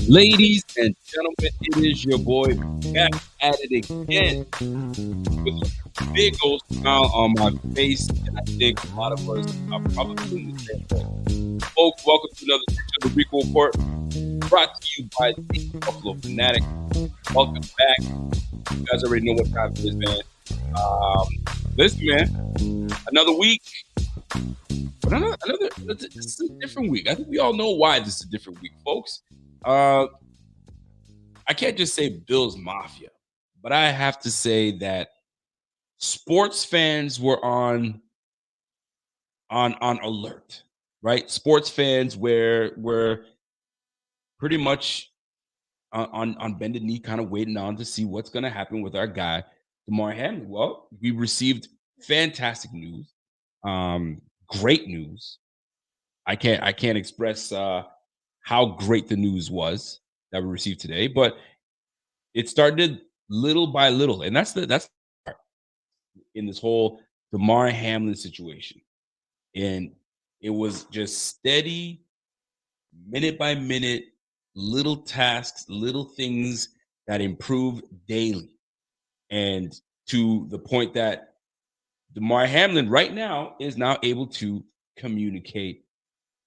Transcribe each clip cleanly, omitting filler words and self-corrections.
Ladies and gentlemen, it is your boy back at it again with a big old smile on my face. And I think a lot of us are probably doing the same thing. Folks, welcome to another edition of the Rico Report brought to you by the Buffalo Fanatic. Welcome back. You guys already know what time it is, man. Listen, man, another week. But this is a different week. I think we all know why this is a different week, folks. I can't just say Bills Mafia, but I have to say that sports fans were on alert, right? Sports fans were pretty much on bended knee, kind of waiting on to see what's going to happen with our guy Damar Hamlin. Well, we received fantastic news, great news. I can't express how great the news was that we received today, but it started little by little, and that's the part in this whole Damar Hamlin situation. And it was just steady, minute by minute, little tasks, little things that improve daily. And to the point that Damar Hamlin right now is now able to communicate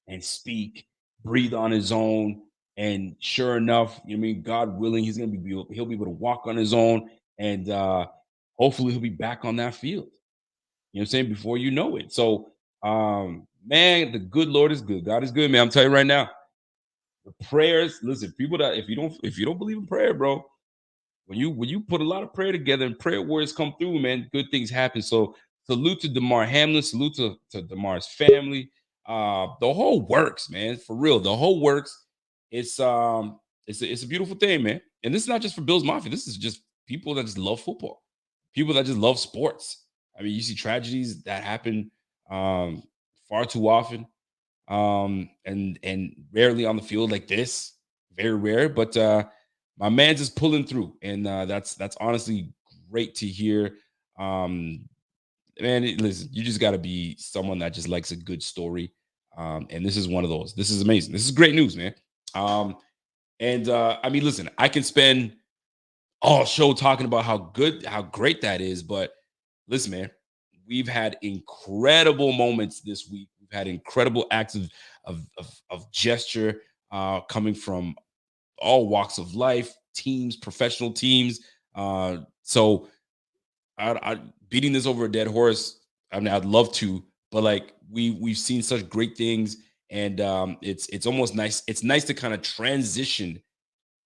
and speak, breathe on his own. And sure enough, I mean, God willing, he'll be able to walk on his own, and hopefully he'll be back on that field. You know what I'm saying? Before you know it. So, man, the good Lord is good. God is good, man. I'm telling you right now. The prayers, listen, people that if you don't believe in prayer, bro, when you put a lot of prayer together and prayer words come through, man, good things happen. So salute to Damar Hamlin, salute to Damar's family. The whole works, man. For real. The whole works. It's a beautiful thing, man. And this is not just for Bills Mafia. This is just people that just love football, people that just love sports. I mean, you see tragedies that happen um far too often. And rarely on the field like this. Very rare. But my man's just pulling through, and that's honestly great to hear. Um, man, listen, you just got to be someone that just likes a good story, and this is one of those. This is amazing. This is great news, man. Um, and I mean, listen, I can spend all show talking about how good, how great that is, but listen, man, we've had incredible moments this week. We've had incredible acts of gesture coming from all walks of life, teams, professional teams. So I beating this over a dead horse. I mean, I'd love to, but like we've seen such great things, and it's almost nice. It's nice to kind of transition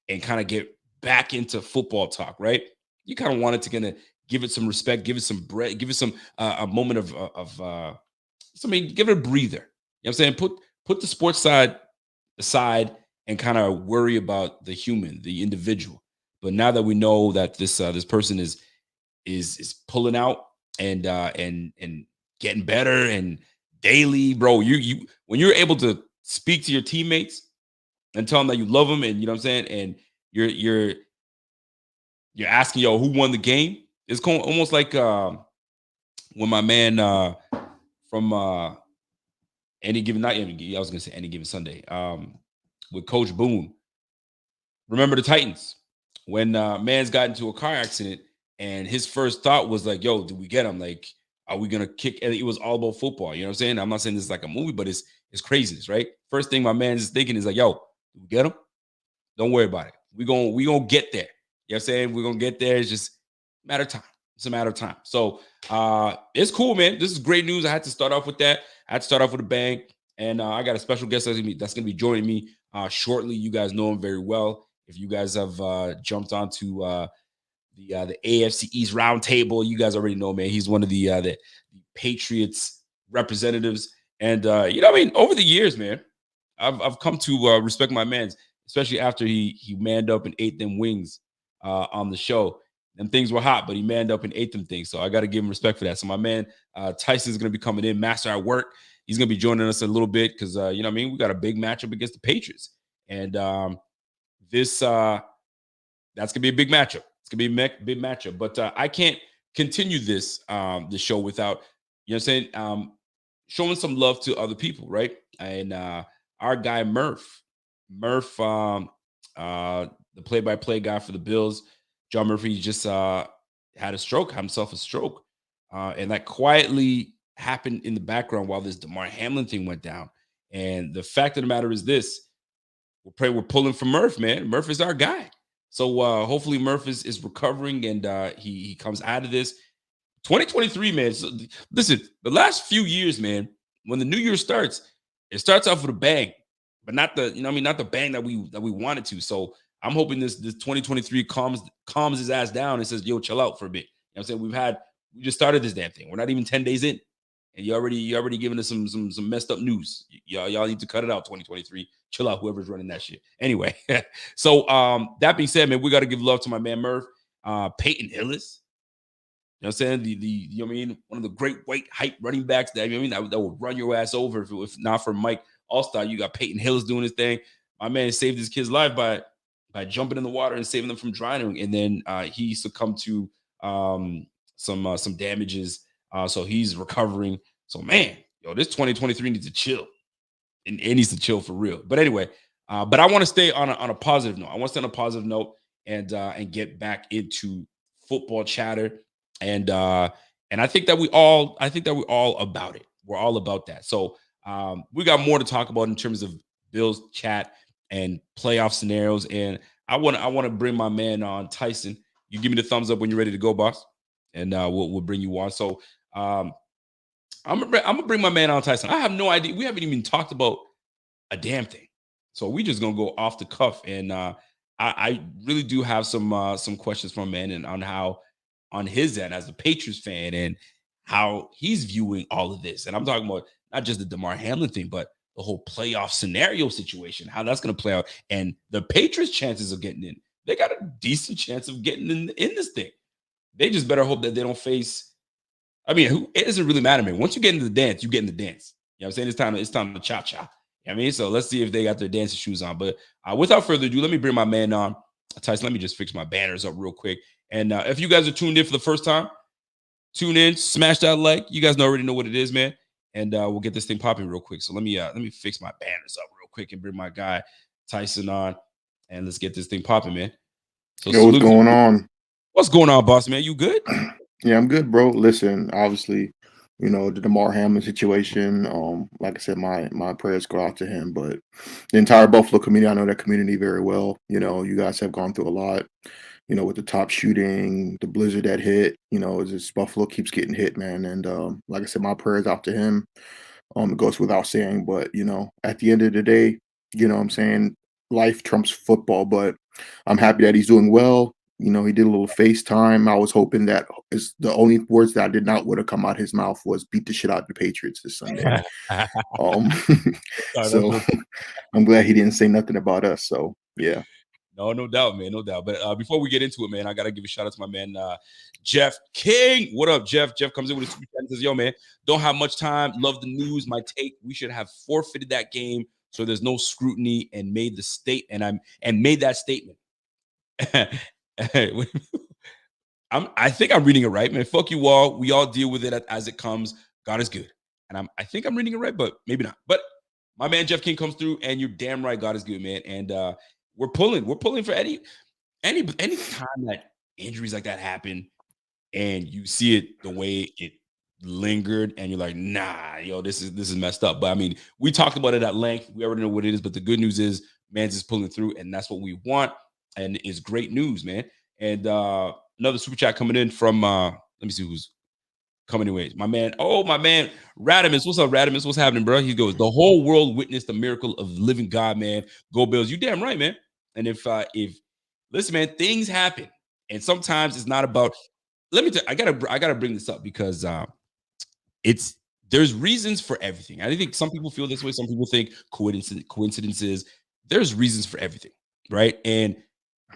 and kind of get back into football talk, right? You kind of wanted to kind of give it some respect, give it some bread, give it some a moment of something, give it a breather. You know what I'm saying? Put the sports side aside and kind of worry about the human, the individual. But now that we know that this person is pulling out and getting better and daily, bro, you when you're able to speak to your teammates and tell them that you love them, and you know what I'm saying, and you're asking, yo, who won the game? It's almost like when my man from any given night, I was gonna say any given Sunday, with Coach Boone. Remember the Titans when man's got into a car accident, and his first thought was like, "Yo, did we get him? Like, are we gonna kick?" And it was all about football. You know what I'm saying? I'm not saying this is like a movie, but it's craziness, right? First thing my man is thinking is like, "Yo, did we get him? Don't worry about it. We gonna get there." You know what I'm saying? We're gonna get there. It's just a matter of time. It's a matter of time. So it's cool, man. This is great news. I had to start off with that. I had to start off with a bang. And I got a special guest that's gonna be joining me shortly. You guys know him very well. If you guys have jumped onto the AFC East roundtable, you guys already know, man. He's one of the Patriots representatives, and I mean, over the years, man, I've come to respect my man's, especially after he manned up and ate them wings on the show. And things were hot, but he manned up and ate them things. So I got to give him respect for that. So my man Tyson's going to be coming in, master at work. He's going to be joining us a little bit because what I mean, we got a big matchup against the Patriots, and this that's gonna be a big matchup. It's gonna be a big matchup. But I can't continue this show without what I'm saying, showing some love to other people, right? And our guy Murph, the play-by-play guy for the Bills, John Murphy just had a stroke, had himself a stroke, and that quietly happened in the background while this Damar Hamlin thing went down. And the fact of the matter is this: we're pulling for Murph, man. Murph is our guy. So hopefully Murph is recovering and he comes out of this. 2023, man. So, listen, the last few years, man, when the new year starts, it starts off with a bang, but not not the bang that we wanted to. So I'm hoping this 2023 calms his ass down and says, yo, chill out for a bit. You know what I'm saying? We just started this damn thing. We're not even 10 days in. And you already giving us some messed up news. Y'all need to cut it out, 2023. Chill out, whoever's running that shit. Anyway, so that being said, man, we got to give love to my man Murph, Peyton Hillis. You know what I'm saying? I mean, one of the great white hype running backs that that will run your ass over if not for Mike Allstar. You got Peyton Hillis doing his thing. My man saved his kid's life by jumping in the water and saving them from drowning, and then he succumbed to some damages. So he's recovering. So man, this 2023 needs to chill. And it needs to chill for real. But anyway, but I want to stay on a positive note. I want to stay on a positive note and get back into football chatter. And I think that we're all about it. We're all about that. So we got more to talk about in terms of Bills chat and playoff scenarios. And I want to bring my man on, Tyson. You give me the thumbs up when you're ready to go, boss, and we'll bring you on. So I'm gonna bring my man on, Tyson. I have no idea. We haven't even talked about a damn thing, so we just gonna go off the cuff. And I really do have some questions from man and on how on his end as a Patriots fan and how he's viewing all of this. And I'm talking about not just the Damar Hamlin thing, but the whole playoff scenario situation, how that's gonna play out, and the Patriots' chances of getting in. They got a decent chance of getting in this thing. They just better hope that they don't face. I mean, it doesn't really matter, man. Once you get into the dance, you get in the dance. You know what I'm saying? It's time to cha-cha. You know what I mean? So let's see if they got their dancing shoes on. But without further ado, let me bring my man on. Tyson, let me just fix my banners up real quick. And if you guys are tuned in for the first time, tune in, smash that like. You guys already know what it is, man. And we'll get this thing popping real quick. So let me fix my banners up real quick and bring my guy Tyson on. And let's get this thing popping, man. So what's going on? What's going on, boss man? You good? Yeah, I'm good, bro. Listen, obviously, the Damar Hamlin situation. Like I said, my prayers go out to him. But the entire Buffalo community, I know that community very well. You guys have gone through a lot. With the top shooting, the blizzard that hit. This Buffalo keeps getting hit, man. And like I said, my prayers out to him. It goes without saying. But at the end of the day, what I'm saying, life trumps football. But I'm happy that he's doing well. He did a little FaceTime. I was hoping that is the only words that did not would have come out his mouth was beat the shit out of the Patriots this Sunday. So I'm glad he didn't say nothing about us. So yeah. No doubt, man. No doubt. But before we get into it, man, I got to give a shout out to my man, Jeff King. What up, Jeff? Jeff comes in with a super chat and says, yo, man, don't have much time. Love the news. My take, we should have forfeited that game so there's no scrutiny and made that statement. I think I'm reading it right, man. Fuck you all. We all deal with it as it comes. God is good. And I think I'm reading it right, but maybe not. But my man Jeff King comes through, and you're damn right, God is good, man. And we're pulling for any time that injuries like that happen, and you see it the way it lingered, and you're like, nah, yo, this is messed up. But I mean, we talked about it at length. We already know what it is, but the good news is Mans is pulling through, and that's what we want. And it's great news, man. And another super chat coming in from let me see who's coming in. My man Radimus. What's up, Radimus? What's happening, bro? He goes, the whole world witnessed the miracle of living God, man. Go Bills. You damn right, man. And if listen, man, things happen, and sometimes it's not about. Let me tell. I gotta bring this up because it's there's reasons for everything. I think some people feel this way. Some people think coincidences. There's reasons for everything, right? And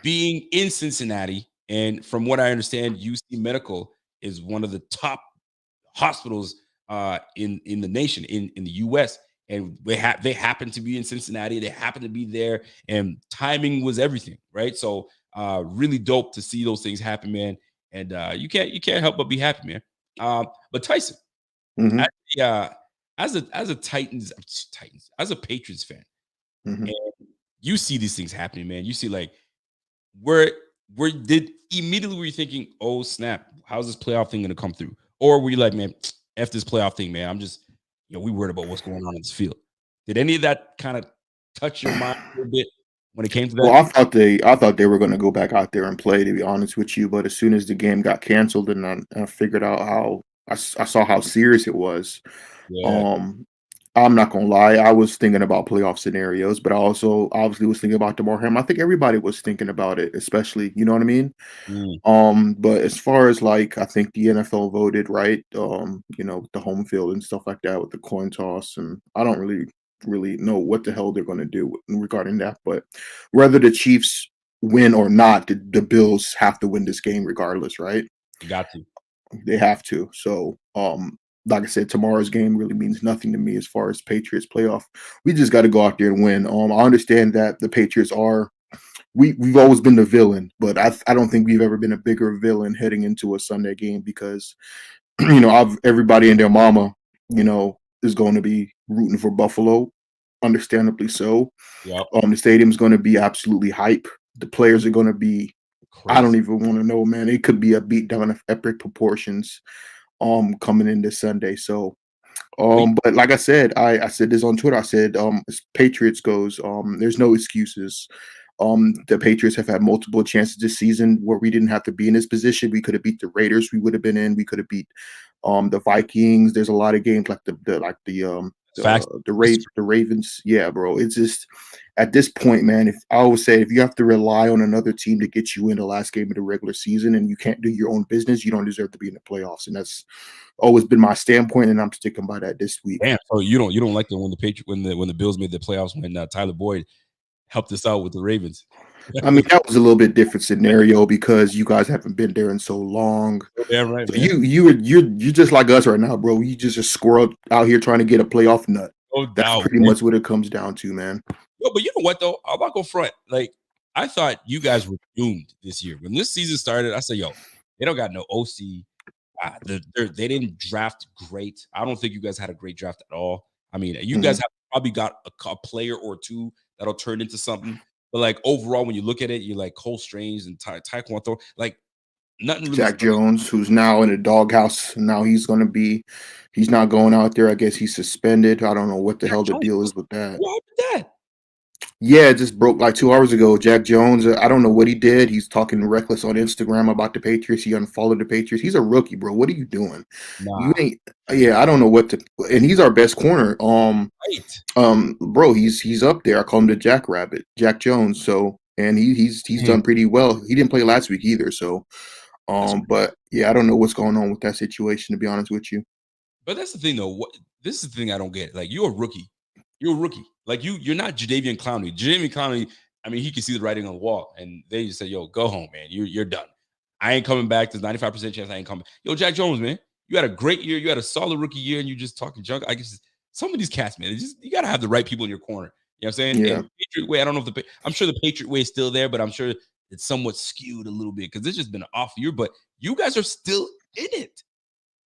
being in Cincinnati, and from what I understand, UC Medical is one of the top hospitals in the nation in the U.S. And they happen to be in Cincinnati. They happen to be there, and timing was everything, right? So really dope to see those things happen, man. And you can't help but be happy, man. But Tyson, Hmm. as as a Titans as a Patriots fan, Hmm. and you see these things happening, man. You see like where did immediately were you thinking, oh snap, how's this playoff thing gonna come through? Or were you like, man, F this playoff thing, man. I'm just, we worried about what's going on in this field. Did any of that kind of touch your mind a little bit when it came to Well, that? I thought they were going to go back out there and play, to be honest with you. But as soon as the game got canceled, and I figured out how I saw how serious it was. Yeah. Um, I'm not gonna lie, I was thinking about playoff scenarios, but I also obviously was thinking about Damar Hamlin. I think everybody was thinking about it, especially, you know what I mean? Mm, But as far as like, I think the NFL voted, right? With the home field and stuff like that with the coin toss, and I don't really know what the hell they're going to do regarding that. But whether the Chiefs win or not, the Bills have to win this game regardless, right? got to. They have to. So, like I said, tomorrow's game really means nothing to me as far as Patriots playoff. We just got to go out there and win. I understand that the Patriots are we've always been the villain, but I don't think we've ever been a bigger villain heading into a Sunday game because everybody and their mama, is going to be rooting for Buffalo, understandably so. Yep. The stadium's going to be absolutely hype. The players are going to be. I don't Crazy. even want to know, man. It could be a beatdown of epic proportions. Coming in this Sunday. So We but like I said, I said this on Twitter. I said, as Patriots goes, there's no excuses. The Patriots have had multiple chances this season where we didn't have to be in this position. We could have beat the Raiders. We would have been in. We could have beat the Vikings. There's a lot of games like facts. the Ravens. Yeah, bro. It's just at this point, man. If I always say if you have to rely on another team to get you in the last game of the regular season and you can't do your own business, you don't deserve to be in the playoffs. And that's always been my standpoint, and I'm sticking by that this week. Damn. So you don't like the when the Patriot when the Bills made the playoffs when Tyler Boyd helped us out with the Ravens. I mean, that was a little bit different scenario because you guys haven't been there in so long. Damn right, So man. you're just like us right now, bro. You just a squirrel out here trying to get a playoff nut. No That's doubt, pretty man. much what it comes down to, man. Yo, but you know what though? I'm not gonna front. Like, I thought you guys were doomed this year. When this season started, I said, yo, they don't got no OC. They didn't draft great. I don't think you guys had a great draft at all. I mean, you guys Mhm. have probably got a player or two that'll turn into something. But like overall, when you look at it, you're like Cole Strange and Taekwondo, like nothing really Jack stuck. Jones, who's now in a doghouse. Now he's not going out there. I guess he's suspended. I don't know what the Jack hell the Jones, deal is with that. what happened to that? Yeah, it just broke like 2 hours ago. Jack Jones, I don't know what he did. He's talking reckless on Instagram about the Patriots. He unfollowed the Patriots. He's a rookie, bro. What are you doing? You Nah, ain't. Yeah, I don't know what to. And he's our best corner. right. Bro, he's up there. I call him the Jackrabbit, Jack Jones. So, and he's Hmm, done pretty well. He didn't play last week either. So, that's but yeah, I don't know what's going on with that situation. To be honest with you. But that's the thing, though. This is the thing I don't get. Like, you're a rookie. You're a rookie. Like, you're not Jadavian Clowney. Jadavian Clowney, I mean, he can see the writing on the wall, and they just say, "Yo, go home, man. You're done. I ain't coming back. There's 95% chance I ain't coming." Yo, Jack Jones, man, you had a great year. You had a solid rookie year, and you just talking junk. I guess some of these cats, man, you gotta have the right people in your corner. You know what I'm saying? Yeah, And Patriot way, I don't know if I'm sure the Patriot way is still there, but I'm sure it's somewhat skewed a little bit because it's just been an off year. But you guys are still in it.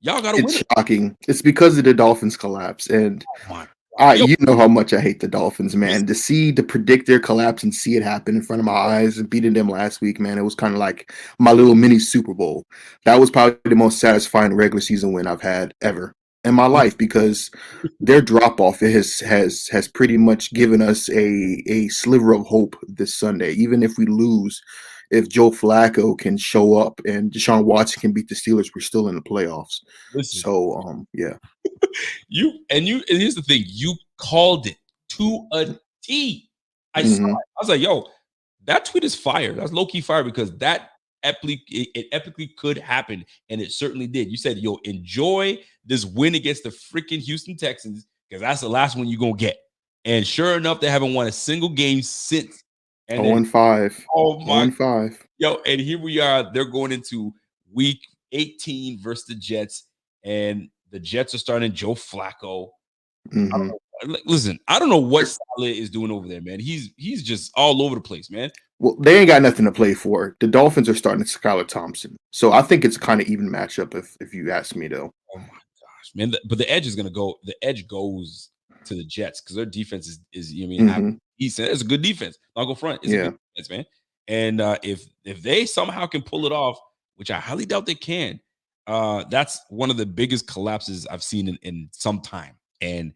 Y'all gotta win it's it. shocking. It's because of the Dolphins collapse, and Oh my God. I, Yo, you know how much I hate the Dolphins, this man. To predict their collapse and see it happen in front of my eyes and beating them last week, man, it was kind of like my little mini Super Bowl. That was probably the most satisfying regular season win I've had ever in my life because their drop off has pretty much given us a sliver of hope this Sunday. Even if we lose, if Joe Flacco can show up and Deshaun Watson can beat the Steelers, we're still in the playoffs. listen, So yeah. and here's the thing, you called it to a T. I saw Hmm. it. I was like, yo, That tweet is fire. That's low key fire because that it epically could happen, and it certainly did. You said, "Yo, enjoy this win against the freaking Houston Texans because that's the last one you're gonna get." And sure enough, they haven't won a single game since. And 0 then, and 5. oh 0 my, and 5. yo, and here we are. They're going into week 18 versus the Jets, and the Jets are starting Joe Flacco. Hmm. Listen, I don't know what Saleh is doing over there, man. He's just all over the place, man. Well, they ain't got nothing to play for. The Dolphins are starting Skylar Thompson, so I think it's kind of even matchup if you ask me though. Oh my gosh, man! But the edge is gonna go. The edge goes to the Jets because their defense is you know what I mean Hmm. decent. It's a good defense. I'll go front. It's a good Yeah. defense, man. And if they somehow can pull it off, which I highly doubt they can, that's one of the biggest collapses I've seen in some time. And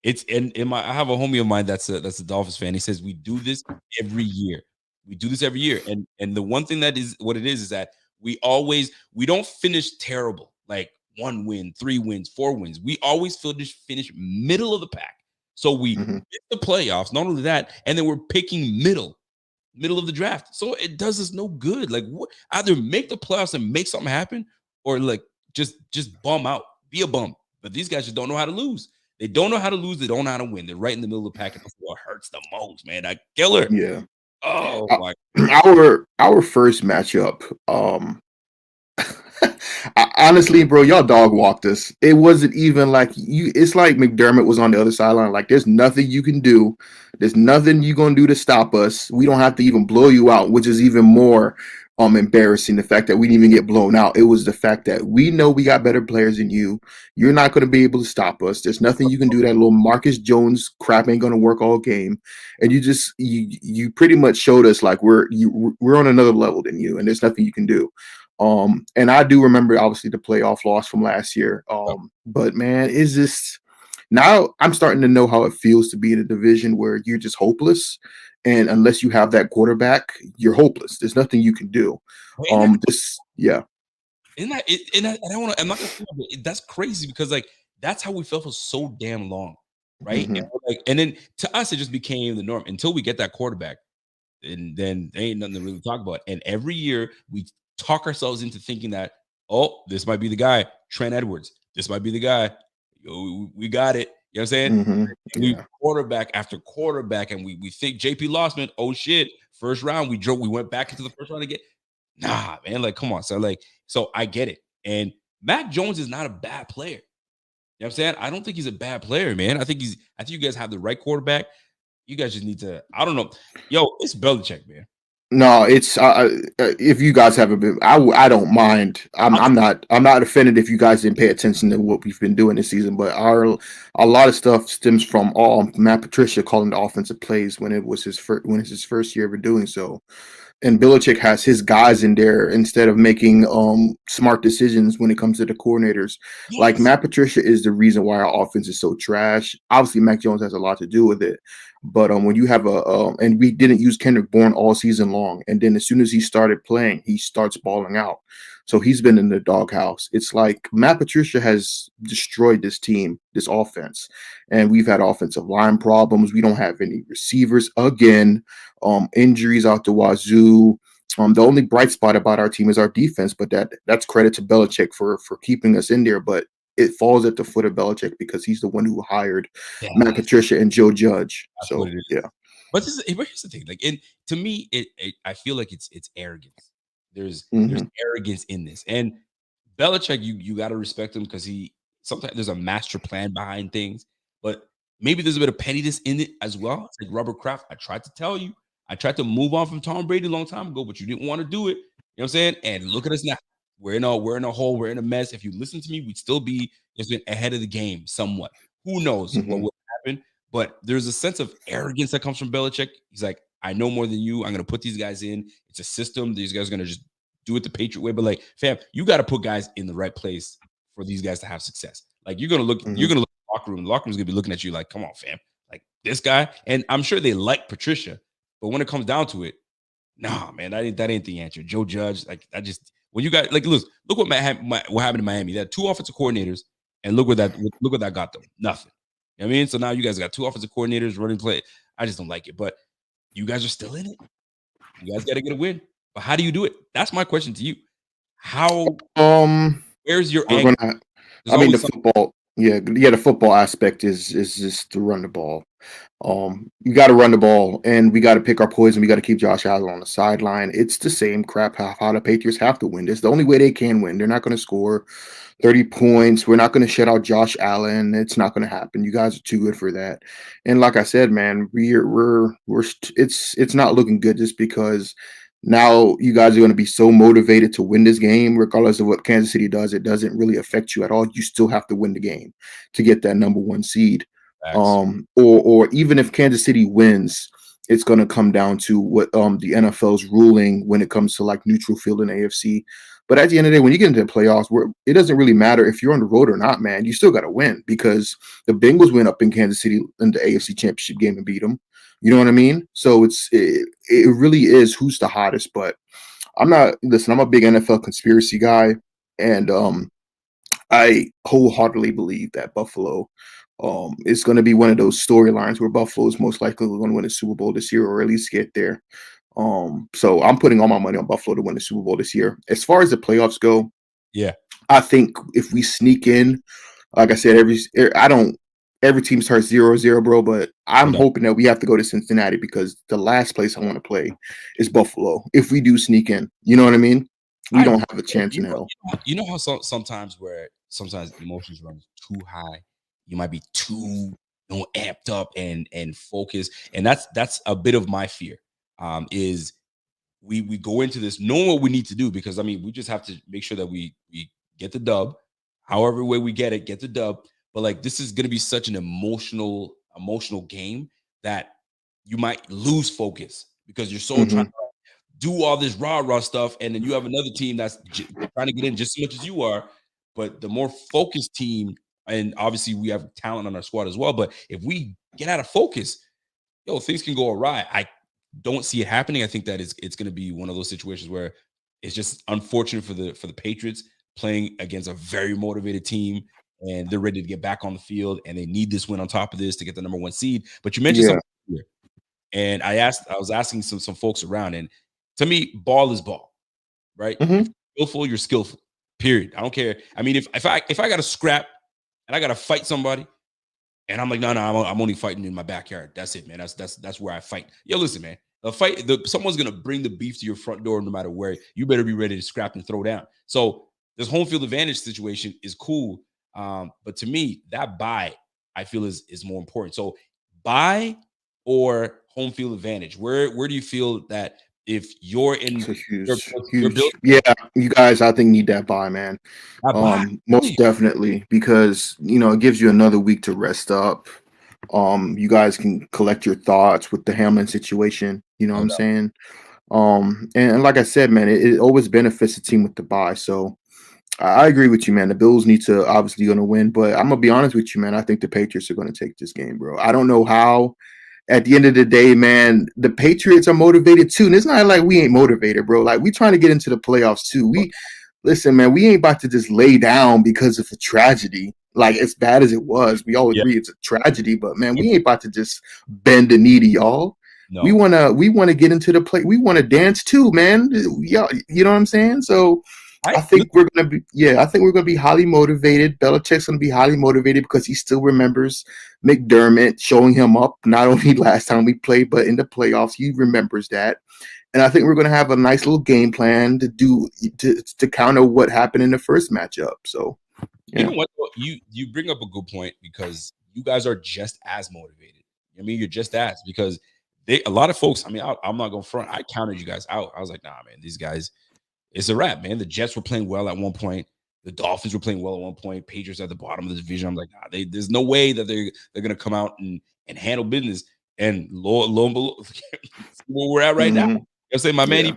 it's in my I have a homie of mine that's a Dolphins fan. He says we do this every year. We do this every year. And the one thing that is what it is that we don't finish terrible, like 1 win, 3 wins, 4 wins. We always finish middle of the pack. So we Hmm. get the playoffs, not only that, and then we're picking middle of the draft. So it does us no good. Like either make the playoffs and make something happen, or like just bum out, be a bum. But these guys just don't know how to lose. They don't know how to lose. They don't know how to win. They're right in the middle of the pack, and that's what hurts the most, man. That killer. Yeah. Oh Uh, my. our first matchup. Honestly, bro, y'all dog walked us. It wasn't even like you. It's like McDermott was on the other sideline. Like, there's nothing you can do. There's nothing you gonna do to stop us. We don't have to even blow you out, which is even more embarrassing. The fact that we didn't even get blown out. It was the fact that we know we got better players than you. You're not gonna be able to stop us. There's nothing you can do. That little Marcus Jones crap ain't gonna work all game. And you pretty much showed us like we're on another level than you, and there's nothing you can do. And I do remember obviously the playoff loss from last year. But man, is this now I'm starting to know how it feels to be in a division where you're just hopeless. And unless you have that quarterback, you're hopeless. There's nothing you can do. Ain't that, This yeah. isn't that it, and I don't want to. I'm not gonna. Say it, but that's crazy because like that's how we felt for so damn long, right? And Hmm. we're like, and then to us it just became the norm until we get that quarterback. And then there ain't nothing to really talk about. And every year we talk ourselves into thinking that, oh, this might be the guy, Trent Edwards. This might be the guy. Yo, we got it. You know what I'm saying? Hmm. And we Yeah. quarterback after quarterback, and we think JP Lossman, oh shit, first round, we went back into the first round again. Nah, man, like come on. So I get it. And Mac Jones is not a bad player. You know what I'm saying? I don't think he's a bad player, man. I think you guys have the right quarterback. You guys just need to, I don't know. Yo, it's Belichick, man. No, it's if you guys haven't been, I don't mind. I'll I'm not offended if you guys didn't pay attention to what we've been doing this season. But our a lot of stuff stems from all Matt Patricia calling the offensive plays when it was his first year ever doing so. And Belichick has his guys in there instead of making smart decisions when it comes to the coordinators. Like Yes. Matt Patricia is the reason why our offense is so trash. Obviously, Mac Jones has a lot to do with it. But when you have and we didn't use Kendrick Bourne all season long, and then as soon as he started playing, he starts balling out. So he's been in the doghouse. It's like Matt Patricia has destroyed this team, this offense, and we've had offensive line problems. We don't have any receivers again. Injuries out the wazoo. The only bright spot about our team is our defense, but that's credit to Belichick for keeping us in there. But it falls at the foot of Belichick because he's the one who hired Matt Yes. Patricia and Joe Judge. That's what So it is. yeah. But here's the thing, like, and to me, I feel like it's arrogance. There's Hmm. arrogance in this, and Belichick, you got to respect him because he sometimes there's a master plan behind things, but maybe there's a bit of pettiness in it as well. It's like Robert Kraft. I tried to tell you, I tried to move on from Tom Brady a long time ago, but you didn't want to do it. You know what I'm saying? And look at us now. We're in a hole. We're in a mess. If you listen to me, we'd still be just ahead of the game somewhat. Who knows what Hmm. would happen? But there's a sense of arrogance that comes from Belichick. He's like, I know more than you. I'm going to put these guys in. It's a system. These guys are going to just do it the Patriot way. But like, fam, you got to put guys in the right place for these guys to have success. Like, you're Hmm. gonna look at the locker room. The locker room's gonna be looking at you like, come on, fam. Like this guy. And I'm sure they like Patricia, but when it comes down to it, nah, man, that ain't the answer. Joe Judge, like I just when you got like look what happened in Miami. They had two offensive coordinators, and look what that got them. Nothing. You know what I mean? So now you guys got two offensive coordinators running play. I just don't like it. But you guys are still in it. You guys got to get a win. But how do you do it? That's my question to you. How? Um, Where's your we're angle? gonna. There's I mean, the always something. football. Yeah, the football aspect is just to run the ball. You got to run the ball, and we got to pick our poison. We got to keep Josh Allen on the sideline. It's the same crap how the Patriots have to win. It's the only way they can win. They're not going to score 30 points. We're not going to shut out Josh Allen. It's not going to happen. You guys are too good for that. And like I said, man, it's not looking good just because now you guys are going to be so motivated to win this game, regardless of what Kansas City does. It doesn't really affect you at all. You still have to win the game to get that number one seed. Facts. Or even if Kansas City wins, it's going to come down to what the NFL's ruling when it comes to like neutral field and AFC. But at the end of the day, when you get into the playoffs, it doesn't really matter if you're on the road or not, man. You still got to win because the Bengals went up in Kansas City in the AFC Championship game and beat them. You know what I mean? So it really is who's the hottest. But I'm not. Listen, I'm a big NFL conspiracy guy, and I wholeheartedly believe that Buffalo is going to be one of those storylines where Buffalo is most likely going to win a Super Bowl this year, or at least get there. So I'm putting all my money on Buffalo to win the Super Bowl this year. As far as the playoffs go, Yeah. I think if we sneak in, like I said, I don't every team starts 0-0, bro. But No I'm doubt. hoping that we have to go to Cincinnati because the last place I want to play is Buffalo. If we do sneak in, you know what I mean? We I don't agree. have a chance You in know, hell. you know how sometimes where sometimes emotions run too high, you might be too amped up and focused, and that's a bit of my fear. Is we go into this knowing what we need to do because I mean we just have to make sure that we get the dub, however way we get the dub. But like this is gonna be such an emotional game that you might lose focus because you're so trying Hmm. to do all this rah stuff, and then you have another team that's trying to get in just as much as you are. But the more focused team, and obviously we have talent on our squad as well. But if we get out of focus, things can go awry. I don't see it happening. I think that it's going to be one of those situations where it's just unfortunate for the Patriots playing against a very motivated team, and they're ready to get back on the field, and they need this win on top of this to get the number one seed. But you mentioned Yeah. something here, and I was asking some folks around, and to me, ball is ball, right? If Hmm. you're skillful, you're skillful. Period. I don't care. I mean, if I got to scrap and I got to fight somebody, and I'm like, no, I'm only fighting in my backyard. That's it, man. That's where I fight. Yo, listen, man. Someone's gonna bring the beef to your front door no matter where. You better be ready to scrap and throw down. So this home field advantage situation is cool. But to me, that buy I feel is more important. So buy or home field advantage. Where do you feel that if you're It's in a your huge, your huge. building, Yeah, you guys, I think need that buy, man. I buy. Most definitely because it gives you another week to rest up. You guys can collect your thoughts with the Hamlin situation. You know what No I'm doubt. saying? And like I said, man, it always benefits the team with the buy. So I agree with you, man. The Bills need to obviously going to win, but I'm gonna be honest with you, man. I think the Patriots are going to take this game, bro. I don't know how. At the end of the day, man, the Patriots are motivated too. And it's not like we ain't motivated, bro. Like we trying to get into the playoffs too. We listen, man, we ain't about to just lay down because of a tragedy. Like as bad as it was, we all Yeah. agree it's a tragedy, but man, we ain't about to just bend the knee to y'all. We No. wanna we wanna get into the play. We wanna dance too, man. Y'all, you know what I'm saying? So I I think we're gonna be I think we're gonna be highly motivated. Belichick's gonna be highly motivated because he still remembers McDermott showing him up not only last time we played, but in the playoffs. He remembers that. And I think we're gonna have a nice little game plan to counter what happened in the first matchup. So You know yeah. what? Though? You bring up a good point because you guys are just as motivated. I mean, you're just as because a lot of folks. I mean, I'm not going to front. I counted you guys out. I was like, nah, man, these guys, it's a wrap, man. The Jets were playing well at one point. The Dolphins were playing well at one point. Patriots at the bottom of the division. I'm like, nah, there's no way that they're going to come out and handle business. And lo and below, where we're at right now. Hmm. I say, Yeah.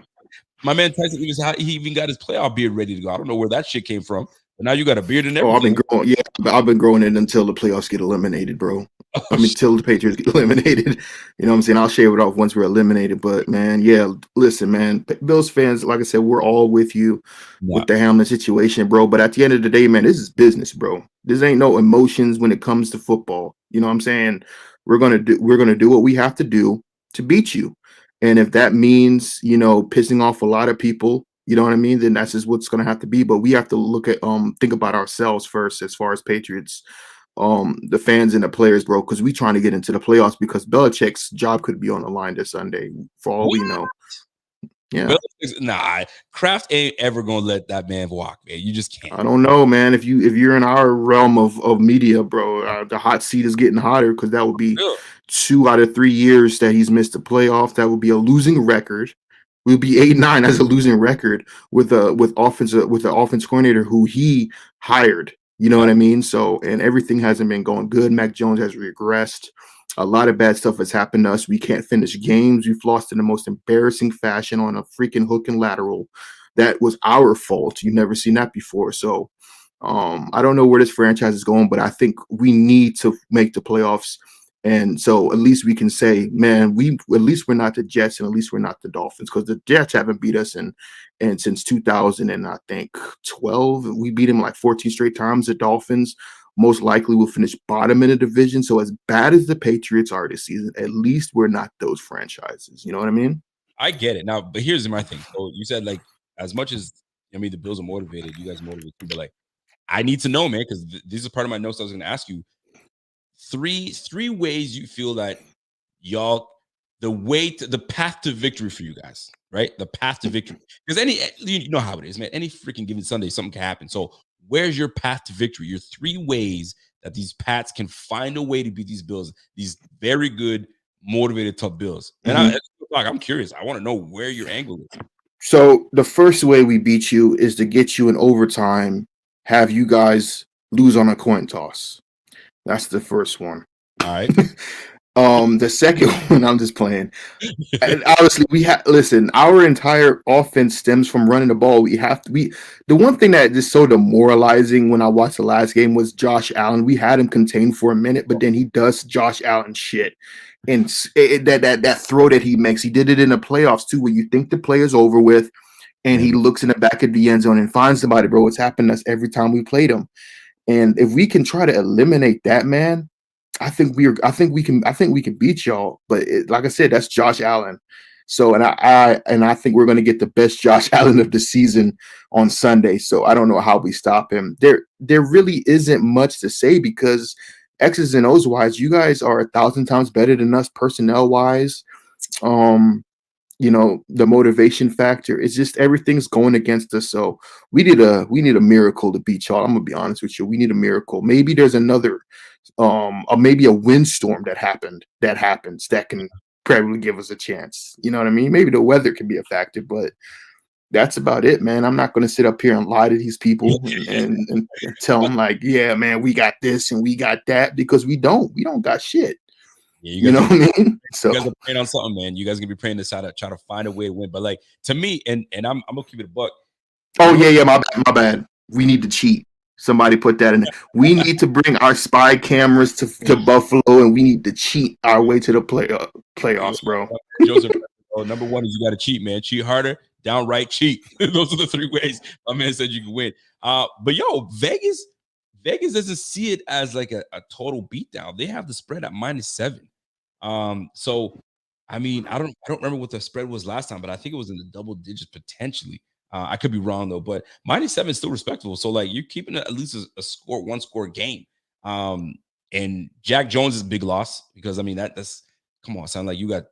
my man Tyson, he even got his playoff beard ready to go. I don't know where that shit came from, but now you got a beard and Oh, I've been everything. growing. Yeah, I've been growing it until the playoffs get eliminated, bro. Oh I mean, shit. till the Patriots get eliminated. You know what I'm saying? I'll shave it off once we're eliminated. But man, yeah, listen, man, Bills fans, like I said, we're all with you Nah, with the Hamlin situation, bro. But at the end of the day, man, this is business, bro. This ain't no emotions when it comes to football. You know what I'm saying? We're gonna do what we have to do to beat you. And if that means, pissing off a lot of people, you know what I mean, then that's just what's gonna have to be. But we have to look at think about ourselves first as far as Patriots, the fans and the players, bro, because we trying to get into the playoffs because Belichick's job could be on the line this Sunday for all What? we know. Yeah. Nah, Kraft ain't ever gonna let that man walk, man. You just can't. I don't know, man. If you're in our realm of media, bro, the hot seat is getting hotter because that would be Real. 2 out of 3 years that he's missed the playoff. That would be a losing record. We'll be 8-9 as a losing record with the offense coordinator who he hired. You know Yeah, what I mean? So and everything hasn't been going good. Mac Jones has regressed. A lot of bad stuff has happened to us. We can't finish games. We've lost in the most embarrassing fashion on a freaking hook and lateral. That was our fault. You've never seen that before. So I don't know where this franchise is going, but I think we need to make the playoffs. And so at least we can say, man, we at least we're not the Jets and at least we're not the Dolphins because the Jets haven't beat us in and since 2000 and I think 12. We beat them like 14 straight times. The Dolphins most likely will finish bottom in the division. So as bad as the Patriots are this season, at least we're not those franchises. You know what I mean? I get it now, but here's my thing. So you said like as much as the Bills are motivated, you guys are motivated too, but like I need to know, man, because this is part of my notes I was going to ask you. Three ways you feel that y'all the path to victory for you guys, right? The path to victory. Because you know how it is, man. Any freaking given Sunday, something can happen. So where's your path to victory? Your three ways that these Pats can find a way to beat these Bills, these very good, motivated, tough Bills. And Mhm. I'm curious. I want to know where your angle is. So the first way we beat you is to get you in overtime, have you guys lose on a coin toss. That's the first one. All right. The second one, I'm just playing. And obviously, we have listen. Our entire offense stems from running the ball. We have to. The one thing that is so demoralizing when I watched the last game was Josh Allen. We had him contained for a minute, but then he does Josh Allen shit, and that throw that he makes, he did it in the playoffs too, where you think the play is over with, and he looks in the back of the end zone and finds somebody, bro. It's happened to us every time we played him, and if we can try to eliminate that, man, I think we can beat y'all. But like I said, that's Josh Allen. So and I think we're going to get the best Josh Allen of the season on Sunday. So I don't know how we stop him. There really isn't much to say because X's and O's wise, you guys are 1,000 times better than us personnel wise. Um, the motivation factor. It's just everything's going against us. So we need a miracle to beat y'all. I'm gonna be honest with you. We need a miracle. Maybe there's another maybe a windstorm that happens that can probably give us a chance. You know what I mean? Maybe the weather can be a factor, but that's about it, man. I'm not going to sit up here and lie to these people and tell them like, yeah, man, we got this and we got that because we don't got shit. Yeah, You know what I mean? you So, guys are praying on something, man. You guys gonna be praying to try to find a way to win. But like to me, and I'm gonna keep it a buck. oh You know, yeah, yeah, my bad. We need to cheat. Somebody put that in there. We need to bring our spy cameras to Buffalo, and we need to cheat our way to the yeah, playoffs, bro. Joseph, number one is you got to cheat, man. Cheat harder, downright cheat. Those are the three ways my man said you can win. But yo, Vegas doesn't see it as like a total beatdown. They have the spread at -7. So I mean, I don't remember what the spread was last time, but I think it was in the double digits potentially. I could be wrong though, but -7 is still respectable. So like you're keeping it at least a one score game. Um, and Jack Jones is a big loss because I mean that's come on, sound like you got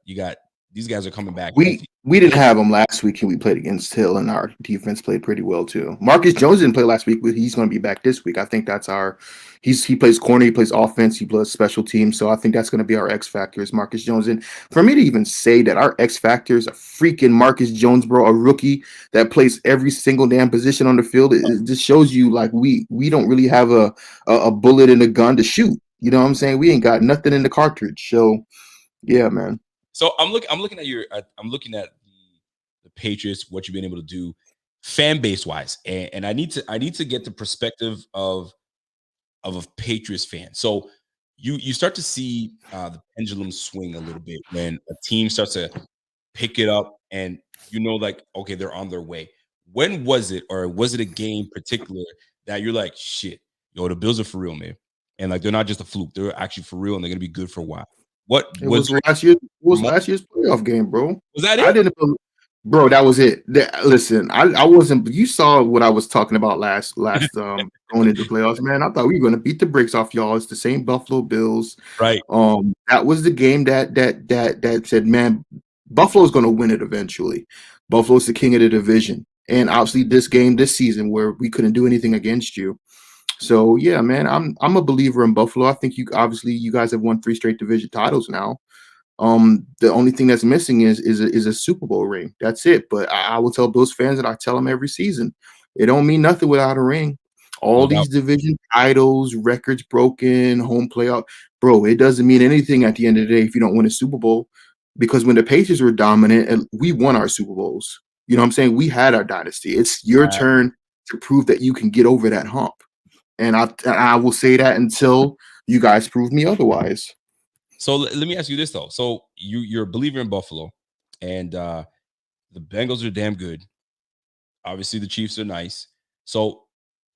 these guys are coming back We healthy. we didn't have him last week, and we played against Hill, and our defense played pretty well too. Marcus Jones didn't play last week, but he's going to be back this week. I think that's our. He plays corner, he plays offense, he plays special teams. So I think that's going to be our X factor is Marcus Jones. And for me to even say that our X factor is a freaking Marcus Jones, bro, a rookie that plays every single damn position on the field, it just shows you like we don't really have a bullet in the gun to shoot. You know what I'm saying? We ain't got nothing in the cartridge. So yeah, man. So I'm looking at I'm looking at the Patriots, what you've been able to do fan base wise, and I need to get the perspective of a Patriots fan. So you start to see the pendulum swing a little bit when a team starts to pick it up, and like okay, they're on their way. When was it, or was it a game particular that you're like, shit, yo, the Bills are for real, man, and like they're not just a fluke; they're actually for real, and they're gonna be good for a while. What It was was there last year. It a was moment? last year's playoff game, bro. Was that I it? didn't, bro. That was it. Listen, I wasn't. You saw what I was talking about last going into playoffs, man. I thought we were going to beat the brakes off y'all. It's the same Buffalo Bills. Right. That was the game that said, man, Buffalo's going to win it eventually. Buffalo's the king of the division, and obviously this game this season where we couldn't do anything against you. So yeah, man, I'm a believer in Buffalo. I think you guys have won 3 straight division titles now. The only thing that's missing is a Super Bowl ring. That's it. But I will tell Bills fans, and I tell them every season, it don't mean nothing without a ring. No All doubt. these division titles, records broken, home playoff, bro. It doesn't mean anything at the end of the day if you don't win a Super Bowl. Because when the Patriots were dominant, and we won our Super Bowls. You know what I'm saying? We had our dynasty. It's your turn to prove that you can get over that hump. And I will say that until you guys prove me otherwise. So let me ask you this though. So you're a believer in Buffalo, and the Bengals are damn good. Obviously, the Chiefs are nice. So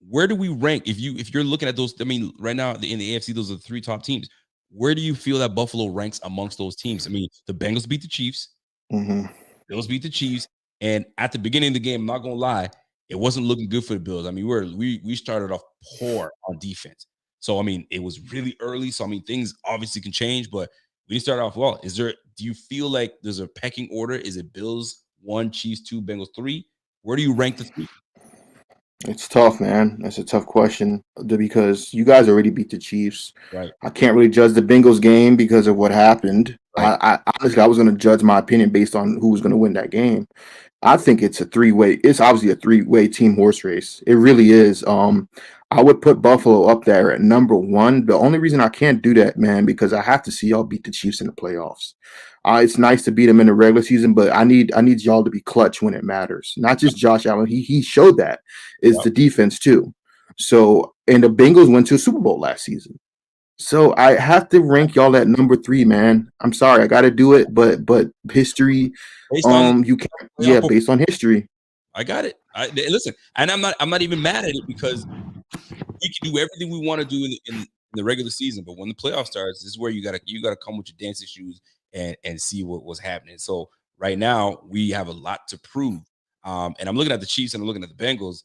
where do we rank if you're looking at those? I mean, right now in the AFC, those are the 3 top teams. Where do you feel that Buffalo ranks amongst those teams? I mean, the Bengals beat the Chiefs, Hmm. Bills beat the Chiefs, and at the beginning of the game, I'm not gonna lie, it wasn't looking good for the Bills. I mean, we started off poor on defense. So I mean, it was really early. So I mean, things obviously can change, but we didn't start off well. Do you feel like there's a pecking order? Is it Bills 1, Chiefs 2, Bengals 3? Where do you rank the three? It's tough, man. That's a tough question because you guys already beat the Chiefs. Right, I can't really judge the Bengals game because of what happened. right, I honestly I was going to judge my opinion based on who was going to win that game. I think it's a three-way. It's obviously a three-way team horse race. It really is. I would put Buffalo up there at number one. The only reason I can't do that, man, because I have to see y'all beat the Chiefs in the playoffs. It's nice to beat them in the regular season, but I need y'all to be clutch when it matters. Not just Josh Allen. He showed that. It's yep. the defense too. So and the Bengals went to a Super Bowl last season. So I have to rank y'all at number three, man. I'm sorry, I got to do it, but history, Based on you can't, playoff yeah, performance, based on history. I got it. Listen, and I'm not even mad at it because we can do everything we want to do in the regular season, but when the playoff starts, this is where you gotta come with your dancing shoes and see what was happening. So right now we have a lot to prove. And I'm looking at the Chiefs and I'm looking at the Bengals.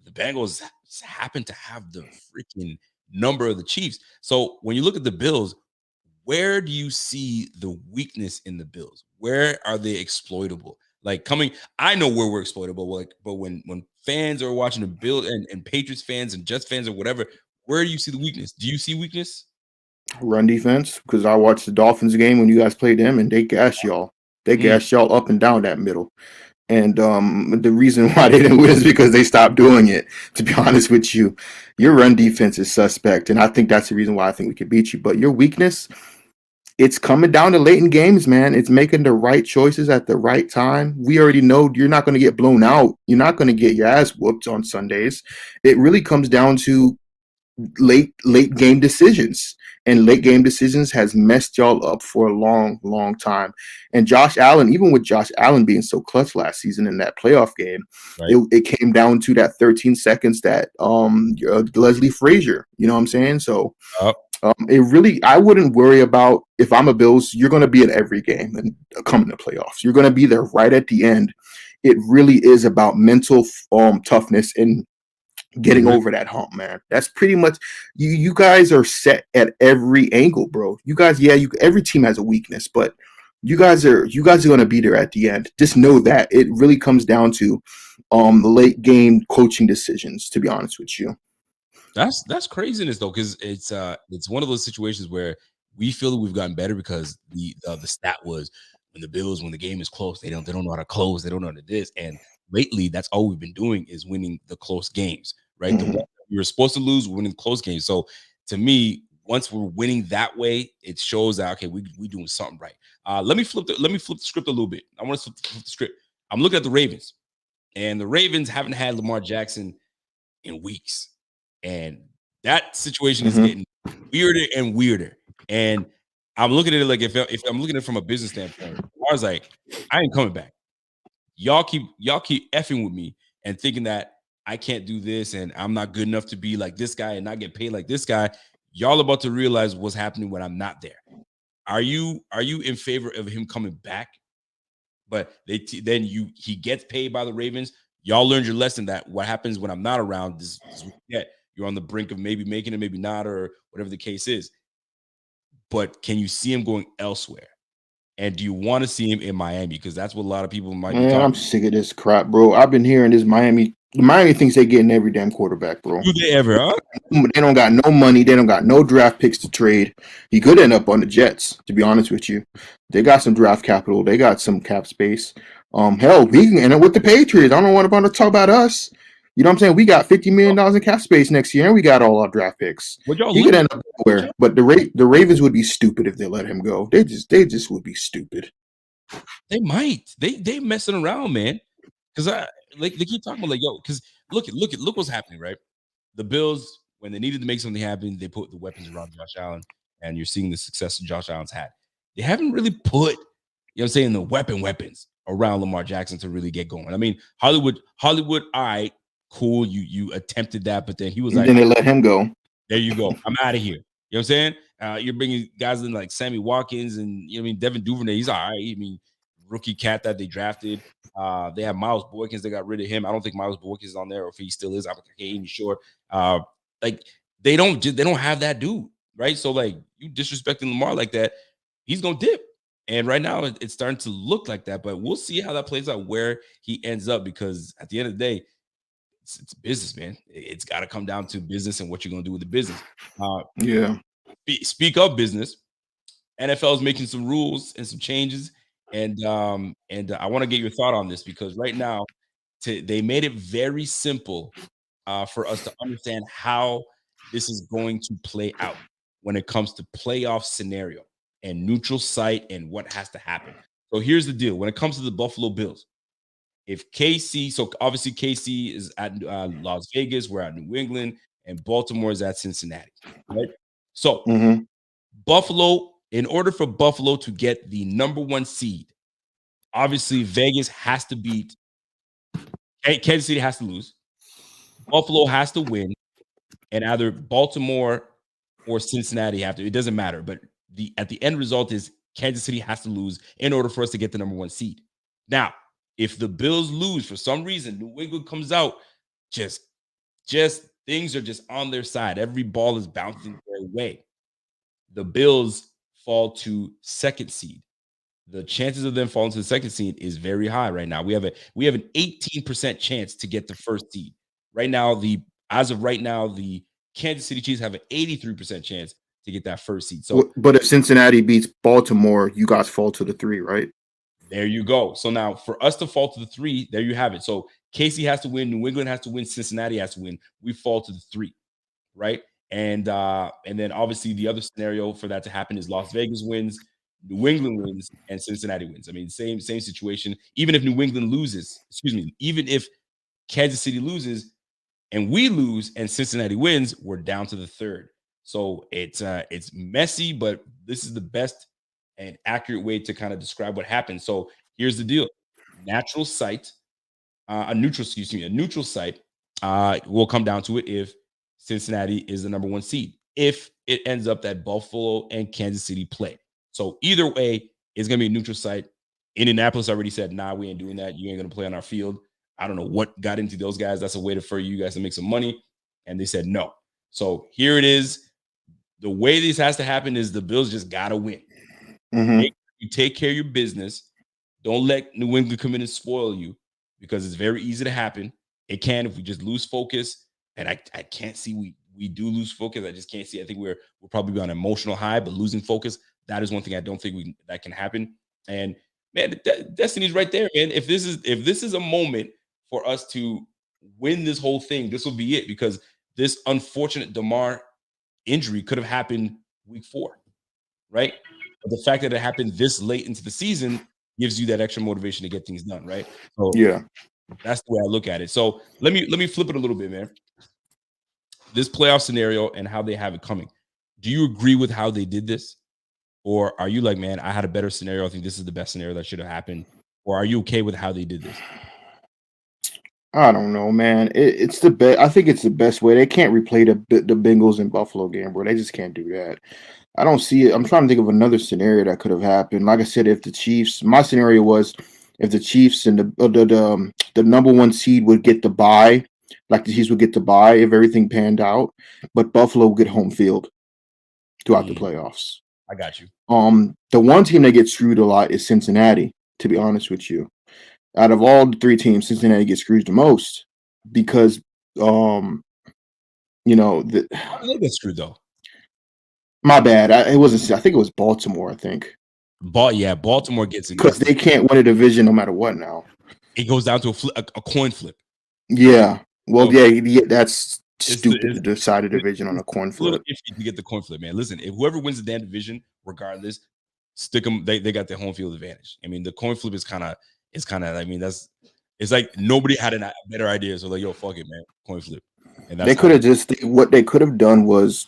The Bengals happen to have the freaking number of the Chiefs. So when you look at the Bills, where do you see the weakness in the Bills? Where are they exploitable? Like coming, I know where we're exploitable. Like, but when fans are watching the Bill and Patriots fans and Jets fans or whatever, where do you see the weakness? Do you see weakness? Run defense, because I watched the Dolphins game when you guys played them, and they gassed y'all. They Mm, gassed y'all up and down that middle. And the reason why they didn't win is because they stopped doing it. To be honest with you, your run defense is suspect, and I think that's the reason why I think we could beat you. But your weakness, it's coming down to late in games, man. It's making the right choices at the right time. We already know you're not going to get blown out. You're not going to get your ass whooped on Sundays. It really comes down to late game decisions. And late game decisions has messed y'all up for a long time. And Josh Allen, even with Josh Allen being so clutch last season in that playoff game, right. it came down to that 13 seconds that Leslie Frazier, you know what I'm saying? So Up. it really, I wouldn't worry about if I'm a Bills, you're going to be at every game and coming to playoffs. You're going to be there right at the end. It really is about mental toughness and getting Mhm. over that hump, man. That's pretty much you guys are set at every angle, bro. You guys, yeah, every team has a weakness, but you guys are gonna be there at the end. Just know that it really comes down to late game coaching decisions, to be honest with you. That's craziness though, because it's one of those situations where we feel that we've gotten better because the stat was when the game is close, they don't know how to close, they don't know how to this. And lately, that's all we've been doing is winning the close games, right? The one Hmm. that we were supposed to lose, we're winning close games. So to me, once we're winning that way, it shows that okay, we doing something right. Let me flip the script a little bit. I want to flip the script. I'm looking at the Ravens, and the Ravens haven't had Lamar Jackson in weeks. And that situation is Hmm. getting weirder and weirder. And I'm looking at it like if I'm looking at it from a business standpoint, I was like, I ain't coming back. Y'all keep effing with me and thinking that I can't do this and I'm not good enough to be like this guy and not get paid like this guy. Y'all about to realize what's happening when I'm not there. Are you in favor of him coming back? But then he gets paid by the Ravens. Y'all learned your lesson that what happens when I'm not around is what you get. You're on the brink of maybe making it, maybe not, or whatever the case is. But can you see him going elsewhere? And do you want to see him in Miami? Because that's what a lot of people might be Man, talking. I'm sick of this crap, bro. I've been hearing this Miami. Miami thinks they getting every damn quarterback, bro. Do they ever? Huh? They don't got no money. They don't got no draft picks to trade. He could end up on the Jets, to be honest with you. They got some draft capital. They got some cap space. Hell, we can end up with the Patriots. I don't want to talk about us. You know what I'm saying? We got $50 million in cap space next year, and we got all our draft picks. Would y'all He could lose? end up nowhere. But the Ravens would be stupid if they let him go. They just would be stupid. They might. They messing around, man. Because I like they keep talking about like yo. Because look what's happening, right? The Bills, when they needed to make something happen, they put the weapons around Josh Allen, and you're seeing the success that Josh Allen's had. They haven't really put, I'm saying, the weapons around Lamar Jackson to really get going. I mean, Hollywood, all right, cool. You attempted that, but then he was And like, then they let him go. there you go. I'm out of here. You know what I'm saying? You're bringing guys in like Sammy Watkins and Devin Duvernay. He's all right. I mean, rookie cat that they drafted. They have Miles Boykins. They got rid of him. I don't think Miles Boykins is on there, or if he still is, I can't even sure. Like they don't have that dude, right? So like you disrespecting Lamar like that, he's gonna dip. And right now it's starting to look like that, but we'll see how that plays out, where he ends up, because at the end of the day, it's business, man. It's got to come down to business and what you're gonna do with the business. Yeah. Speak of business, NFL is making some rules and some changes, and I want to get your thought on this, because right now they made it very simple for us to understand how this is going to play out when it comes to playoff scenario and neutral site and what has to happen. So here's the deal: when it comes to the Buffalo Bills, if KC, so obviously KC is at Las Vegas, we're at New England, and Baltimore is at Cincinnati, right? So Mm-hmm. Buffalo, in order for Buffalo to get the number one seed, obviously Vegas has to beat, Kansas City has to lose, Buffalo has to win, and either Baltimore or Cincinnati have to. It doesn't matter, but the end result is Kansas City has to lose in order for us to get the number one seed. Now, if the Bills lose for some reason, New England comes out, just things are just on their side. Every ball is bouncing their way. The Bills fall to second seed. The chances of them falling to the second seed is very high right now. We have an 18% chance to get the first seed. Right now, as of right now, the Kansas City Chiefs have an 83% chance to get that first seed. So But if Cincinnati beats Baltimore, you guys fall to the 3, right? there you go. So now for us to fall to the 3, there you have it. So KC has to win, New England has to win, Cincinnati has to win. We fall to the 3, right? And then obviously the other scenario for that to happen is Las Vegas wins, New England wins, and Cincinnati wins. I mean, same situation. Even if New England loses, even if Kansas City loses and we lose and Cincinnati wins, we're down to the 3rd. So it's messy, but this is the best and accurate way to kind of describe what happened. So here's the deal: natural site, a neutral site will come down to it if Cincinnati is the number one seed. If it ends up that Buffalo and Kansas City play, so either way, it's gonna be a neutral site. Indianapolis already said, "Nah, we ain't doing that. You ain't gonna play on our field." I don't know what got into those guys. That's a way for you guys to make some money, and they said no. So here it is. The way this has to happen is the Bills just gotta win. Mm-hmm. You take care of your business. Don't let New England come in and spoil you, because it's very easy to happen. It can if we just lose focus, and I can't see we do lose focus. I just can't see. I think we'll probably be on an emotional high, but losing focus, that is one thing I don't think that can happen. And man, destiny's right there, man. If this is a moment for us to win this whole thing, this will be it, because this unfortunate Damar injury could have happened week 4, right? But the fact that it happened this late into the season gives you that extra motivation to get things done, right? So Yeah. that's the way I look at it. So let me flip it a little bit, man. This playoff scenario and how they have it coming. Do you agree with how they did this? Or are you like, man, I had a better scenario. I think this is the best scenario that should have happened. Or are you okay with how they did this? I don't know, man. It's the best. I think it's the best way. They can't replay the Bengals and Buffalo game, bro. They just can't do that. I don't see it. I'm trying to think of another scenario that could have happened. Like I said, if the Chiefs, my scenario was if the Chiefs and the number one seed would get the bye, like the Chiefs would get the bye if everything panned out, but Buffalo would get home field throughout the Mm, playoffs. I got you. The one team that gets screwed a lot is Cincinnati. To be honest with you, out of all the three teams, Cincinnati gets screwed the most because um you know the How did they get screwed though? my bad. It wasn't. I think it was Baltimore. I think Yeah, Baltimore because gets they can't win a division no matter what now. it goes down to a coin flip. Yeah. Well, Yo, yeah, that's it's the stupid to decide a division on it's a coin a little flip. iffy to get the coin flip, man. Listen, if whoever wins the damn division, regardless, stick them. They got their home field advantage. I mean, the coin flip is kind of I mean, that's it's like nobody had a better idea. So like, yo, fuck it, man, coin flip, and They that's could how. have just what they could have done was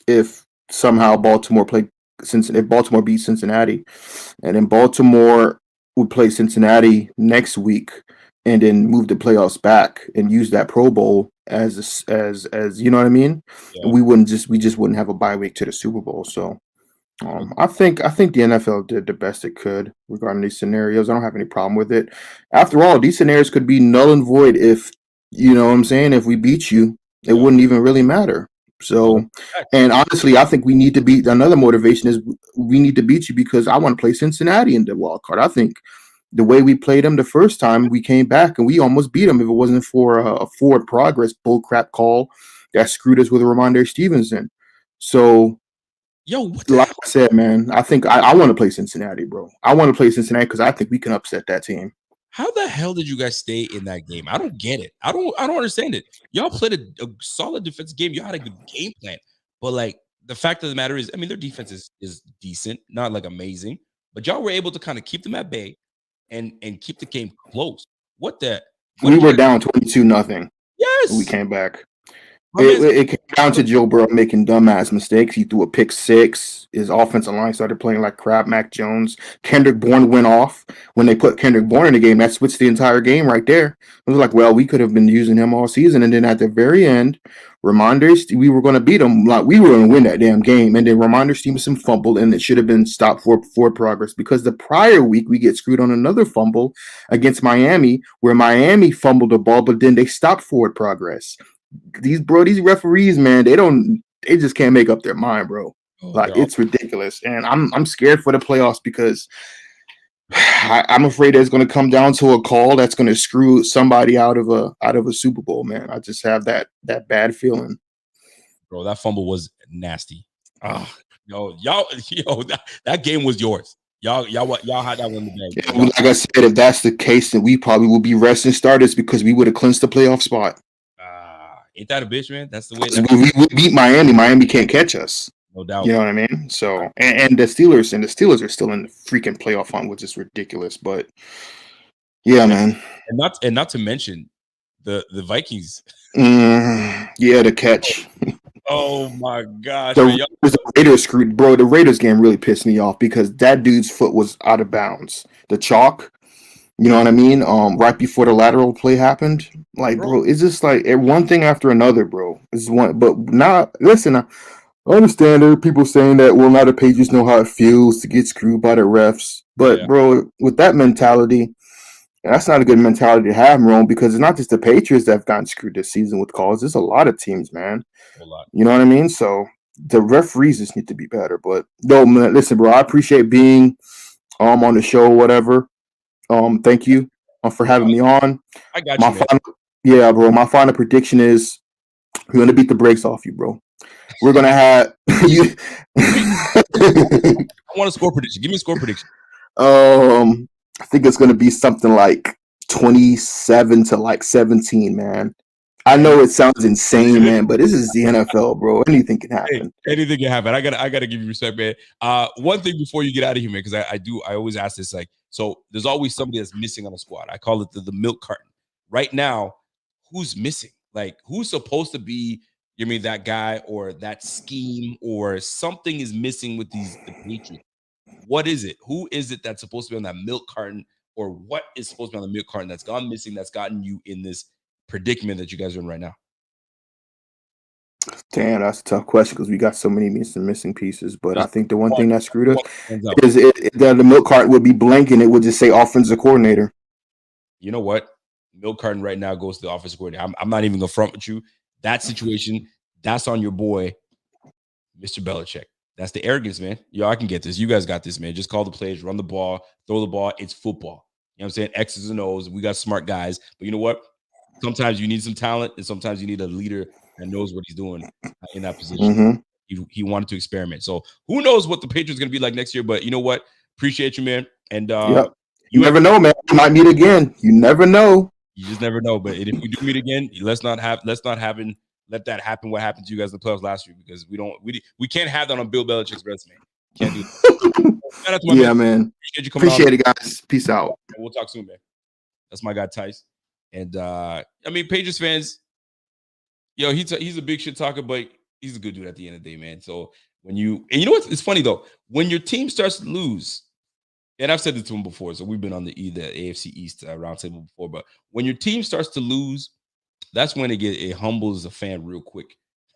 if somehow Baltimore played since if Baltimore beat Cincinnati, and then Baltimore would play Cincinnati next week, and then move the playoffs back and use that Pro Bowl as you know what I mean. Yeah, We just wouldn't have a bye week to the Super Bowl. So I'm a, I think the NFL did the best it could regarding these scenarios. I don't have any problem with it. After all, these scenarios could be null and void if you know what I'm saying. If we beat you, it yeah. wouldn't even really matter. No, that's So, facts. and honestly, I think we need to beat. Another motivation is we need to beat you because I want to play Cincinnati in the wild card. I think the way we played them the first time we came back and we almost beat them if it wasn't for a forward progress bullcrap call that screwed us with Ramondre Stevenson. So Yo, what the like hell? I said, man, I think I want to play Cincinnati, bro. I want to play Cincinnati because I think we can upset that team. How the hell did you guys stay in that game? I don't get it. I don't understand it. Y'all played a solid defensive game. Y'all had a good game plan. But like the fact of the matter is, I mean, their defense is decent, not like amazing, but y'all were able to kind of keep them at bay and keep the game close. What the what We did you were guys down 22-0 when we Yes. came back. My man's It came down to Joe Burrow making dumbass mistakes. He threw a pick six. His offensive line started playing like crap. Mac Jones, Kendrick Bourne went off. When they put Kendrick Bourne in the game, that switched the entire game right there. It was like, well, we could have been using him all season. And then at the very end, we were going to beat him. Like we were going to win that damn game. And then Ramondre Stevenson fumbled, and it should have been stopped for progress because the prior week we get screwed on another fumble against Miami, where Miami fumbled the ball, but then they stopped forward progress. These referees, man, they just can't make up their mind, bro. oh, Like they're all it's ridiculous, and I'm scared for the playoffs because I'm afraid it's going to come down to a call that's going to screw somebody out of a Super Bowl, man. I just have that bad feeling. bro. That fumble was nasty. Ah, yo, that game was yours. Y'all had that one in the bag, Yeah, bro. well, Y'all like I said, if that's the case, then we probably will be resting starters because we would have clinched the playoff spot. ain't that a bitch, man? That's the way Because that we beat Miami. Miami can't catch us. no You doubt. know what I mean? So, and the Steelers are still in the freaking playoff hunt, which is ridiculous. But yeah, And, man. and not to mention the Vikings. Yeah, the catch. Oh my gosh, man. The the Raiders screwed, bro. The Raiders game really pissed me off because that dude's foot was out of bounds. The chalk, you know what I mean? Right before the lateral play happened, like, Bro, bro, it's just like one thing after another, bro. It's one, but not. Listen, I understand there are people saying that well, now the Patriots know how it feels to get screwed by the refs, but yeah, bro, with that mentality. That's not a good mentality to have, Rome, because it's not just the Patriots that have gotten screwed this season with calls. There's a lot of teams, man. a lot. You know what I mean? So the referees just need to be better. But no, man, listen, bro, I appreciate being on the show or whatever. Thank you for No, having me on. I got My you, man. final, yeah, bro. My final prediction is we're gonna beat the brakes off you, bro. We're gonna have you. Give me, I want a score prediction. Give me a score prediction. I think it's gonna be something like 27 to like 17, man. I Man, know it sounds insane, man, but this is the NFL, bro. Anything can hey, happen. anything can happen. I gotta give you respect, man. One thing before you get out of here, man, because I always ask this, like, so there's always somebody that's missing on the squad. I call it the milk carton. Right now, who's missing? Like, who's supposed to be, you mean that guy or that scheme or something is missing with the Patriots? What is it? Who is it that's supposed to be on that milk carton or what is supposed to be on the milk carton that's gone missing, that's gotten you in this predicament that you guys are in right now? Damn, that's a tough question because we got so many missing pieces. But I Just think the one one, thing that screwed us one stands out. is that the milk cart would be blank and it would just say offensive coordinator. You know what? Milk carton right now goes to the offensive coordinator. I'm not even gonna front with you. That situation, that's on your boy, Mr. Belichick. That's the arrogance, man. Yo, I can get this. You guys got this, man. Just call the plays, run the ball, throw the ball. It's football. You know what I'm saying? X's and O's. We got smart guys. But you know what? Sometimes you need some talent, and sometimes you need a leader that knows what he's doing in that position. Mm-hmm. He wanted to experiment. So who knows what the Patriots going to be like next year? But you know what? Appreciate you, man. And Yep. You you never know, man. We might meet again. You never know. you just never know. But if we do meet again, let that happen. What happened to you guys in the playoffs last year? Because we can't have that on Bill Belichick's resume. Can't do that. Shout out to my Yeah, man. Appreciate you coming on. Appreciate it, guys. Peace out. We'll talk soon, man. That's my guy Tice. And I mean, Patriots fans, yo, he's a big shit talker, but he's a good dude at the end of the day, man. So and you know what? It's funny though, when your team starts to lose, and I've said this to him before, so we've been on the AFC East roundtable before, but when your team starts to lose, that's when it humbles a fan real quick.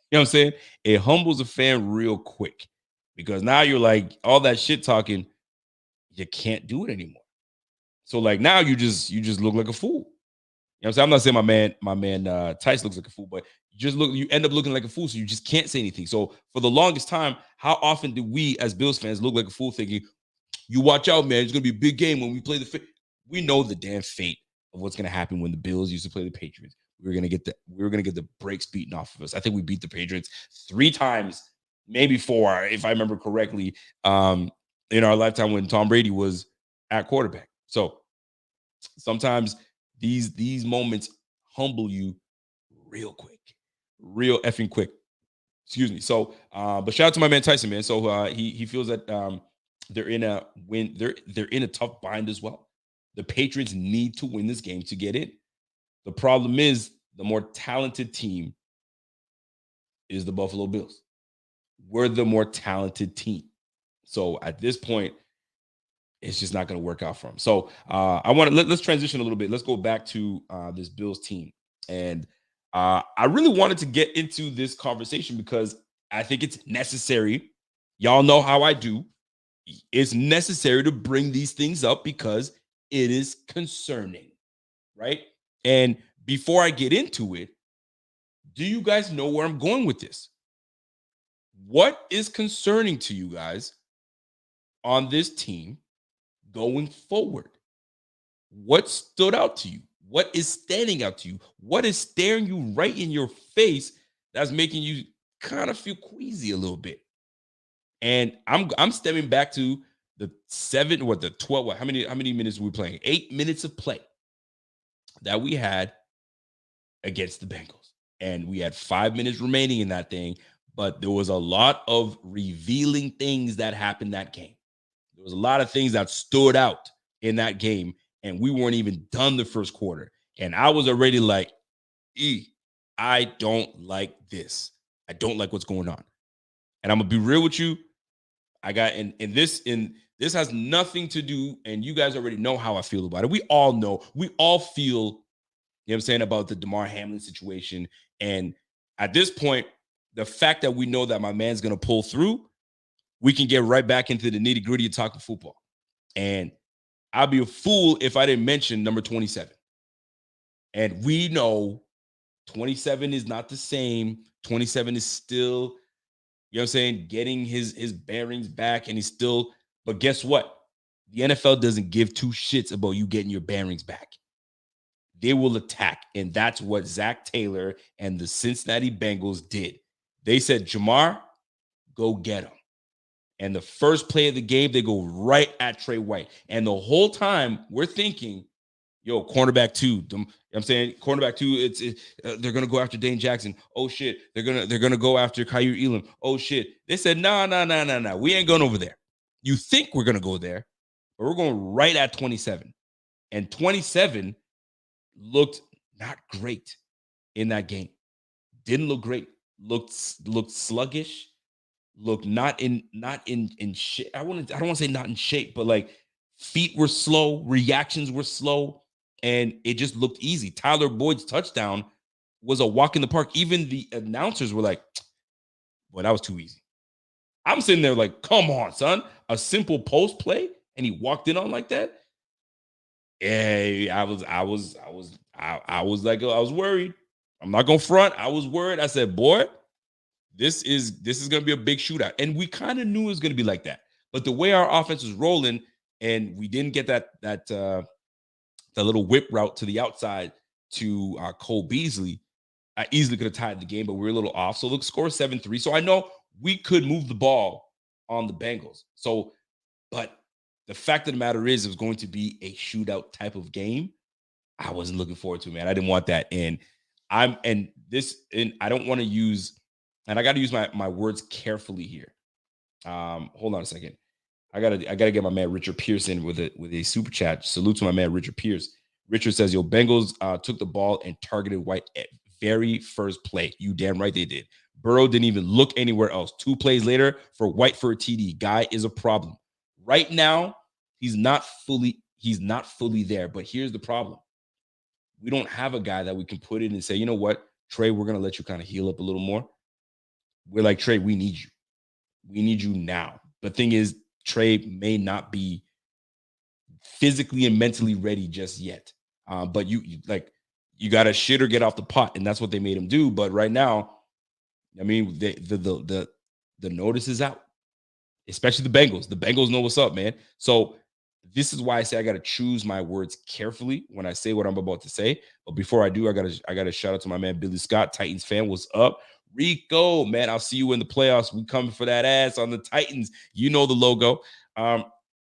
You know what I'm saying? It humbles a fan real quick because now you're like all that shit talking, you can't do it anymore. So like now you just look like a fool. You know what I'm saying? I'm not saying my man Tice looks like a fool, but you end up looking like a fool, so you just can't say anything. So for the longest time, how often do we as Bills fans look like a fool thinking, you watch out, man, it's gonna be a big game when we play we know the damn fate of what's gonna happen when the Bills used to play the Patriots. We were gonna get the brakes beaten off of us. I think we beat the Patriots 3 times, maybe 4, if I remember correctly, in our lifetime when Tom Brady was at quarterback. So sometimes these moments humble you real quick, real effing quick. Excuse me. So, but shout out to my man Tyson, man. So he feels that they're in a tough bind as well. The Patriots need to win this game to get in. The problem is the more talented team is the Buffalo Bills. We're the more talented team. So at this point, it's just not going to work out for him. So I want to let's transition a little bit. Let's go back to this Bills team. And I really wanted to get into this conversation because I think it's necessary. Y'all know how I do. It's necessary to bring these things up because it is concerning, right? And before I get into it, do you guys know where I'm going with this? What is concerning to you guys on this team going forward? What stood out to you? What is standing out to you? What is staring you right in your face that's making you kind of feel queasy a little bit? And I'm stemming back to the 12, how many minutes were we playing? 8 minutes of play that we had against the Bengals. And we had 5 minutes remaining in that thing, but there was a lot of revealing things that happened that game. There was a lot of things that stood out in that game, and we weren't even done the first quarter. And I was already like, I don't like this. I don't like what's going on. And I'm gonna be real with you. I got this has nothing to do, and you guys already know how I feel about it. We all know, we all feel, you know what I'm saying, about the Damar Hamlin situation. And at this point, the fact that we know that my man's gonna pull through, we can get right back into the nitty-gritty of talking football. And I'd be a fool if I didn't mention number 27. And we know 27 is not the same. 27 is still, you know what I'm saying, getting his bearings back, and he's still, but guess what? The NFL doesn't give 2 shits about you getting your bearings back. They will attack, and that's what Zach Taylor and the Cincinnati Bengals did. They said, Jamar, go get him. And the first play of the game, they go right at Trey White. And the whole time we're thinking, yo, cornerback 2. You know what I'm saying, cornerback 2, they're gonna go after Dane Jackson. Oh shit, they're gonna go after Kaiir Elam. Oh shit. They said, no. We ain't going over there. You think we're gonna go there, but we're going right at 27. And 27 looked not great in that game. Didn't look great. Looked sluggish. Looked not in shape. I don't want to say not in shape, but like Feet were slow, reactions were slow, and it just looked easy. Tyler Boyd's touchdown was a walk in the park. Even the announcers were like, boy, that was too easy. I'm sitting there like, come on, son. A simple post play, and he walked in on like that. Yeah, I was like, I was worried. I'm not gonna front. I was worried. I said, boy, this is gonna be a big shootout. And we kind of knew it was gonna be like that. But the way our offense was rolling, and we didn't get that little whip route to the outside to Cole Beasley, I easily could have tied the game, but we were a little off. So look, score 7-3. So I know we could move the ball on the Bengals. So, but the fact of the matter is, it was going to be a shootout type of game. I wasn't looking forward to it, man. I didn't want that. And I don't want to use, and I got to use my words carefully here. Hold on a second. I gotta get my man Richard Pearson with a super chat. Salute to my man Richard Pierce. Richard says, "Yo, Bengals took the ball and targeted White at very first play. You damn right they did. Burrow didn't even look anywhere else. 2 plays later for White for a TD. Guy is a problem. Right now, he's not fully there. But here's the problem: we don't have a guy that we can put in and say, you know what, Trey, we're gonna let you kind of heal up a little more. We're like, Trey, we need you. We need you now. The thing is, Trey may not be physically and mentally ready just yet. But you got to shit or get off the pot, and that's what they made him do. But right now, I mean, the notice is out, especially the Bengals. The Bengals know what's up, man. So this is why I say I got to choose my words carefully when I say what I'm about to say. But before I do, I got to shout out to my man Billy Scott, Titans fan. What's up? Rico, man, I'll see you in the playoffs. We coming for that ass on the Titans. You know the logo. I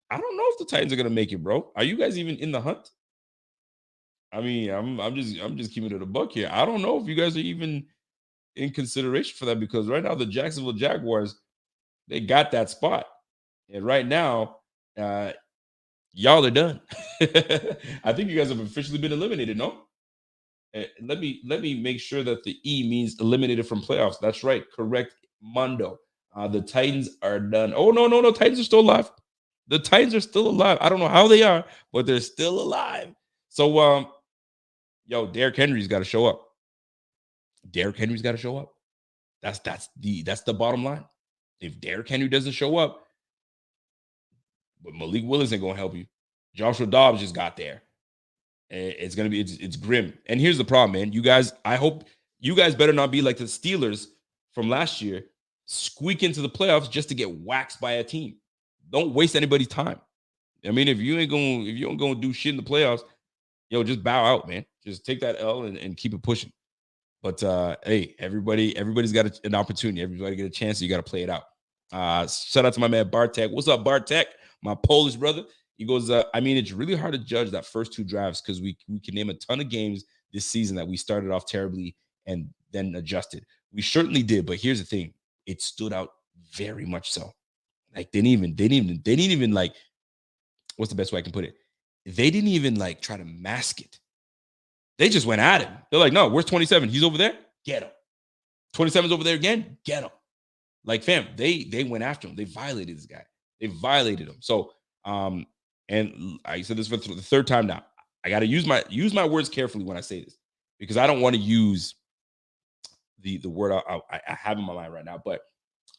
don't know if the Titans are gonna make it, bro. Are you guys even in the hunt? I mean, I'm just keeping it a buck here. I don't know if you guys are even in consideration for that, because right now the Jacksonville Jaguars, they got that spot, and right now, uh, y'all are done. I think you guys have officially been eliminated. No, let me make sure that the E means eliminated from playoffs. That's right, correct, Mondo. The Titans are done. Oh no, Titans are still alive. The Titans are still alive. I don't know how they are, but they're still alive. So, yo, Derrick Henry's got to show up. Derrick Henry's got to show up. That's the bottom line. If Derrick Henry doesn't show up, but Malik Willis ain't gonna help you. Joshua Dobbs just got there. It's gonna be it's grim. And here's the problem, man. You guys, I hope you guys better not be like the Steelers from last year, squeak into the playoffs just to get waxed by a team. Don't waste anybody's time. I mean, if you don't gonna do shit in the playoffs, just bow out, man. Just take that L and keep it pushing. But hey, everybody's got an opportunity. Everybody get a chance. So you got to play it out. Shout out to my man Bartek. What's up, Bartek? My Polish brother. He goes, I mean, it's really hard to judge that first 2 drives because we can name a ton of games this season that we started off terribly and then adjusted. We certainly did, but here's the thing: it stood out very much so. Like they didn't even like. What's the best way I can put it? They didn't even like try to mask it. They just went at him. They're like, no, where's 27? He's over there. Get him. 27's over there again. Get him. Like, fam, they went after him. They violated this guy. They violated him. So, and I said this for the 3rd time now. I got to use my words carefully when I say this, because I don't want to use the word I have in my mind right now. But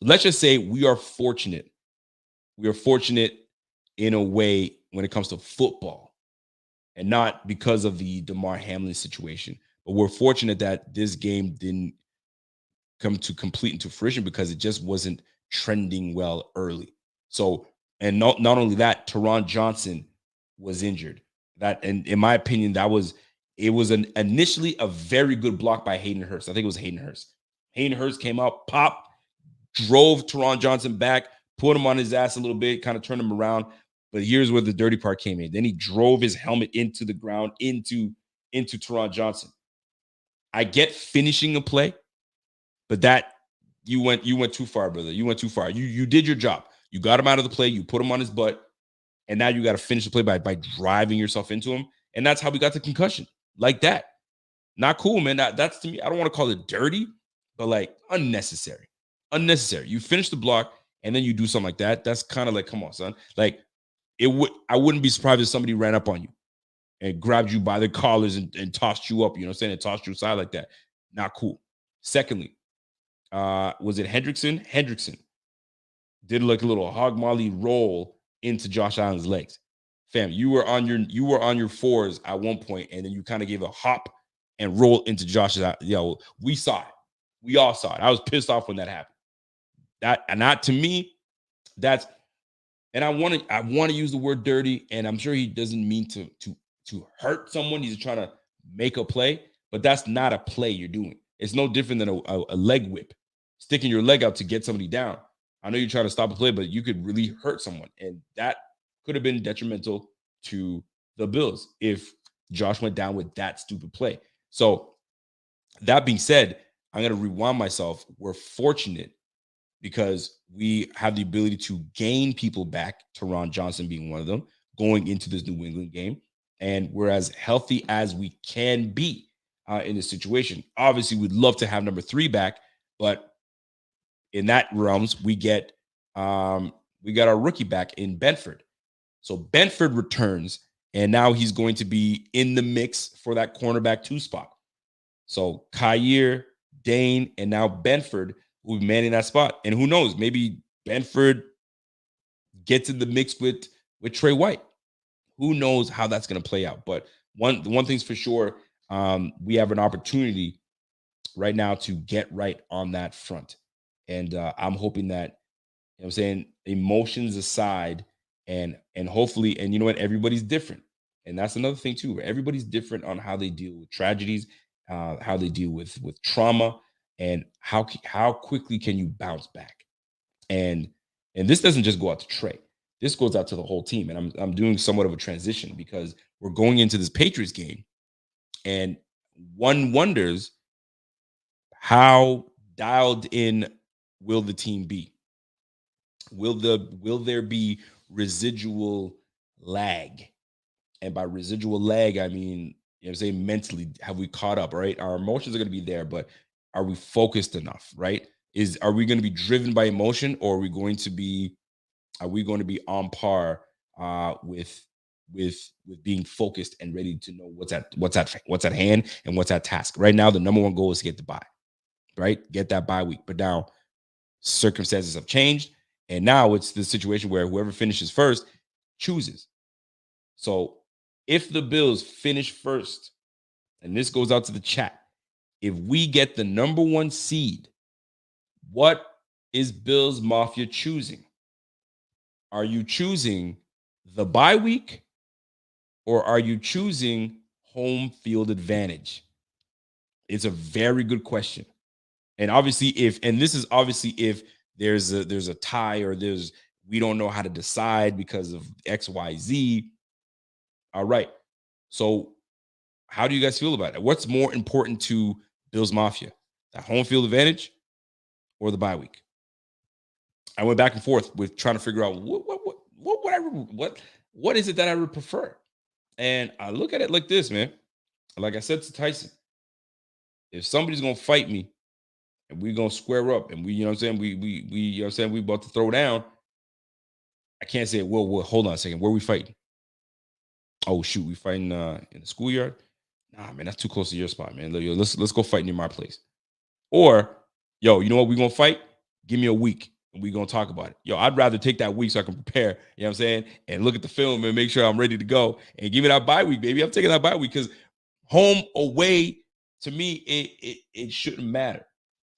let's just say we are fortunate. We are fortunate in a way when it comes to football, and not because of the Damar Hamlin situation. But we're fortunate that this game didn't come to complete into fruition because it just wasn't trending well early. So, and not only that, Teron Johnson was injured. That, and in my opinion, it was initially a very good block by Hayden Hurst. I think it was Hayden Hurst. Hayden Hurst came out, popped, drove Teron Johnson back, put him on his ass a little bit, kind of turned him around. But here's where the dirty part came in. Then he drove his helmet into the ground, into Teron Johnson. I get finishing a play, but that you went too far, brother. You went too far. You did your job. You got him out of the play. You put him on his butt, and now you got to finish the play by driving yourself into him. And that's how we got the concussion, like that. Not cool, man. That's, to me, I don't want to call it dirty, but like unnecessary. Unnecessary. You finish the block and then you do something like that. That's kind of like, come on, son. Like, I wouldn't be surprised if somebody ran up on you and grabbed you by the collars and tossed you up, you know what I'm saying, and tossed you aside like that. Not cool. Secondly, was it Hendrickson? Hendrickson did like a little hog molly roll into Josh Allen's legs. Fam, you were on your fours at one point, and then you kind of gave a hop and roll into Josh's. Yo, we saw it. We all saw it. I was pissed off when that happened. That to me, that's and I want to use the word dirty, and I'm sure he doesn't mean to hurt someone. He's trying to make a play, but that's not a play you're doing. It's no different than a leg whip, sticking your leg out to get somebody down. I know you're trying to stop a play, but you could really hurt someone, and that could have been detrimental to the Bills if Josh went down with that stupid play. So that being said, I'm going to rewind myself. We're fortunate because we have the ability to gain people back, Teron Johnson being one of them, going into this New England game. And we're as healthy as we can be in this situation. Obviously, we'd love to have number 3 back, but in that realms, we got our rookie back in Benford. So Benford returns, and now he's going to be in the mix for that cornerback 2 spot. So Kyer, Dane, and now Benford will be manning that spot. And who knows, maybe Benford gets in the mix with Trey White. Who knows how that's going to play out? But one thing's for sure, we have an opportunity right now to get right on that front. And I'm hoping that, you know what I'm saying, emotions aside, and hopefully, and you know what, everybody's different. And that's another thing too. Everybody's different on how they deal with tragedies, how they deal with trauma, and how quickly can you bounce back. And this doesn't just go out to Trey. This goes out to the whole team. And I'm doing somewhat of a transition because we're going into this Patriots game, and one wonders how dialed in will the team be? Will there be residual lag? And by residual lag, I mean, you know what I'm saying, mentally, have we caught up, right? Our emotions are going to be there, but are we focused enough, right? Are we going to be driven by emotion, or are we going to be on par with being focused and ready to know what's at hand and what's at task? Right now, the number one goal is to get the bye, right? Get that bye week. But now circumstances have changed, and now it's the situation where whoever finishes first chooses. So if the Bills finish first, and this goes out to the chat, if we get the number 1 seed, what is Bills Mafia choosing? Are you choosing the bye week, or are you choosing home field advantage? It's a very good question. And obviously, if there's a tie, or we don't know how to decide because of XYZ. All right. So how do you guys feel about it? What's more important to Bills Mafia, the home field advantage or the bye week? I went back and forth with trying to figure out what is it that I would prefer. And I look at it like this, man. Like I said to Tyson, if somebody's gonna fight me and we're gonna square up, and we, you know what I'm saying, we you know what I'm saying, we about to throw down, I can't say, well, hold on a second, where are we fighting? Oh shoot, we fighting in the schoolyard? Nah, man, that's too close to your spot, man. Let's go fight near my place. Or, yo, you know what? We're gonna fight. Give me a week and we're gonna talk about it. Yo, I'd rather take that week so I can prepare, you know what I'm saying, and look at the film and make sure I'm ready to go, and give me that bye week, baby. I'm taking that bye week because home away, to me, it shouldn't matter.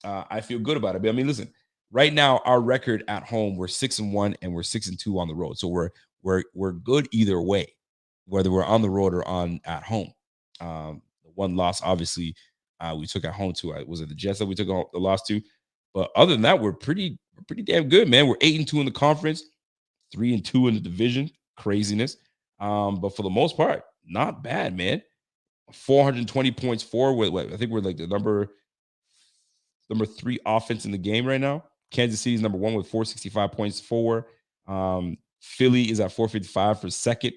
I feel good about it. But I mean, listen, right now, our record at home, we're 6-1 and we're 6-2 on the road. So we're good either way, whether we're on the road or on at home. The one loss, obviously, we took at home to, was it the Jets that we took the loss to? But other than that, we're pretty damn good, man. We're 8-2 in the conference, 3-2 in the division. Craziness. But for the most part, not bad, man. 420 points for, I think we're like the number 3 offense in the game right now. Kansas City is number 1 with 465 points for. Philly is at 455 for second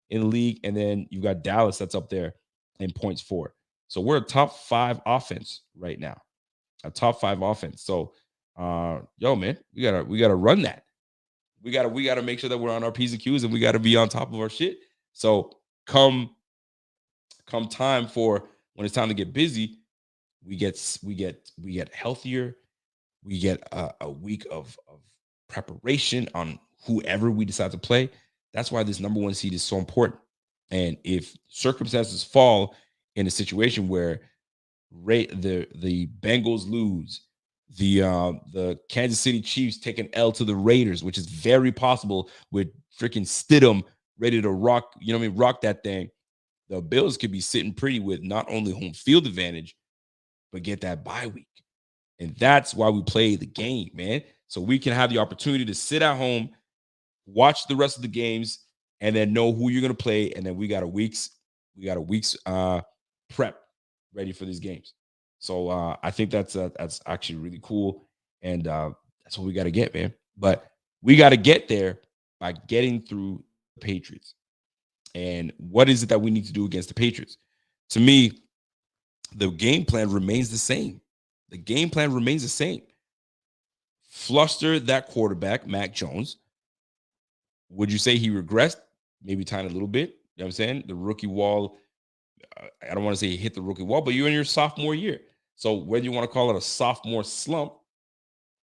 in the league, and then you got Dallas that's up there in points for. So we're a top 5 offense right now, a top 5 offense. So, yo, man, we gotta run that. we gotta make sure that we're on our P's and Q's, and we gotta be on top of our shit. So come come time for when it's time to get busy, we get healthier. We get a week of preparation on whoever we decide to play. That's why this number one seed is so important. And if circumstances fall in a situation where the Bengals lose, the Kansas City Chiefs take an L to the Raiders, which is very possible with freaking Stidham ready to rock, you know what I mean, rock that thing. The Bills could be sitting pretty with not only home field advantage, but get that bye week. And that's why we play the game, man. So we can have the opportunity to sit at home, watch the rest of the games, and then know who you're gonna play. And then we got a week's prep ready for these games. So I think that's actually really cool. And that's what we got to get, man. But we got to get there by getting through the Patriots. And what is it that we need to do against the Patriots? To me, the game plan remains the same. The game plan remains the same. Fluster that quarterback, Mac Jones. Would you say he regressed? Maybe tiny a little bit. You know what I'm saying? The rookie wall, I don't want to say he hit the rookie wall, but you're in your sophomore year. So whether you want to call it a sophomore slump,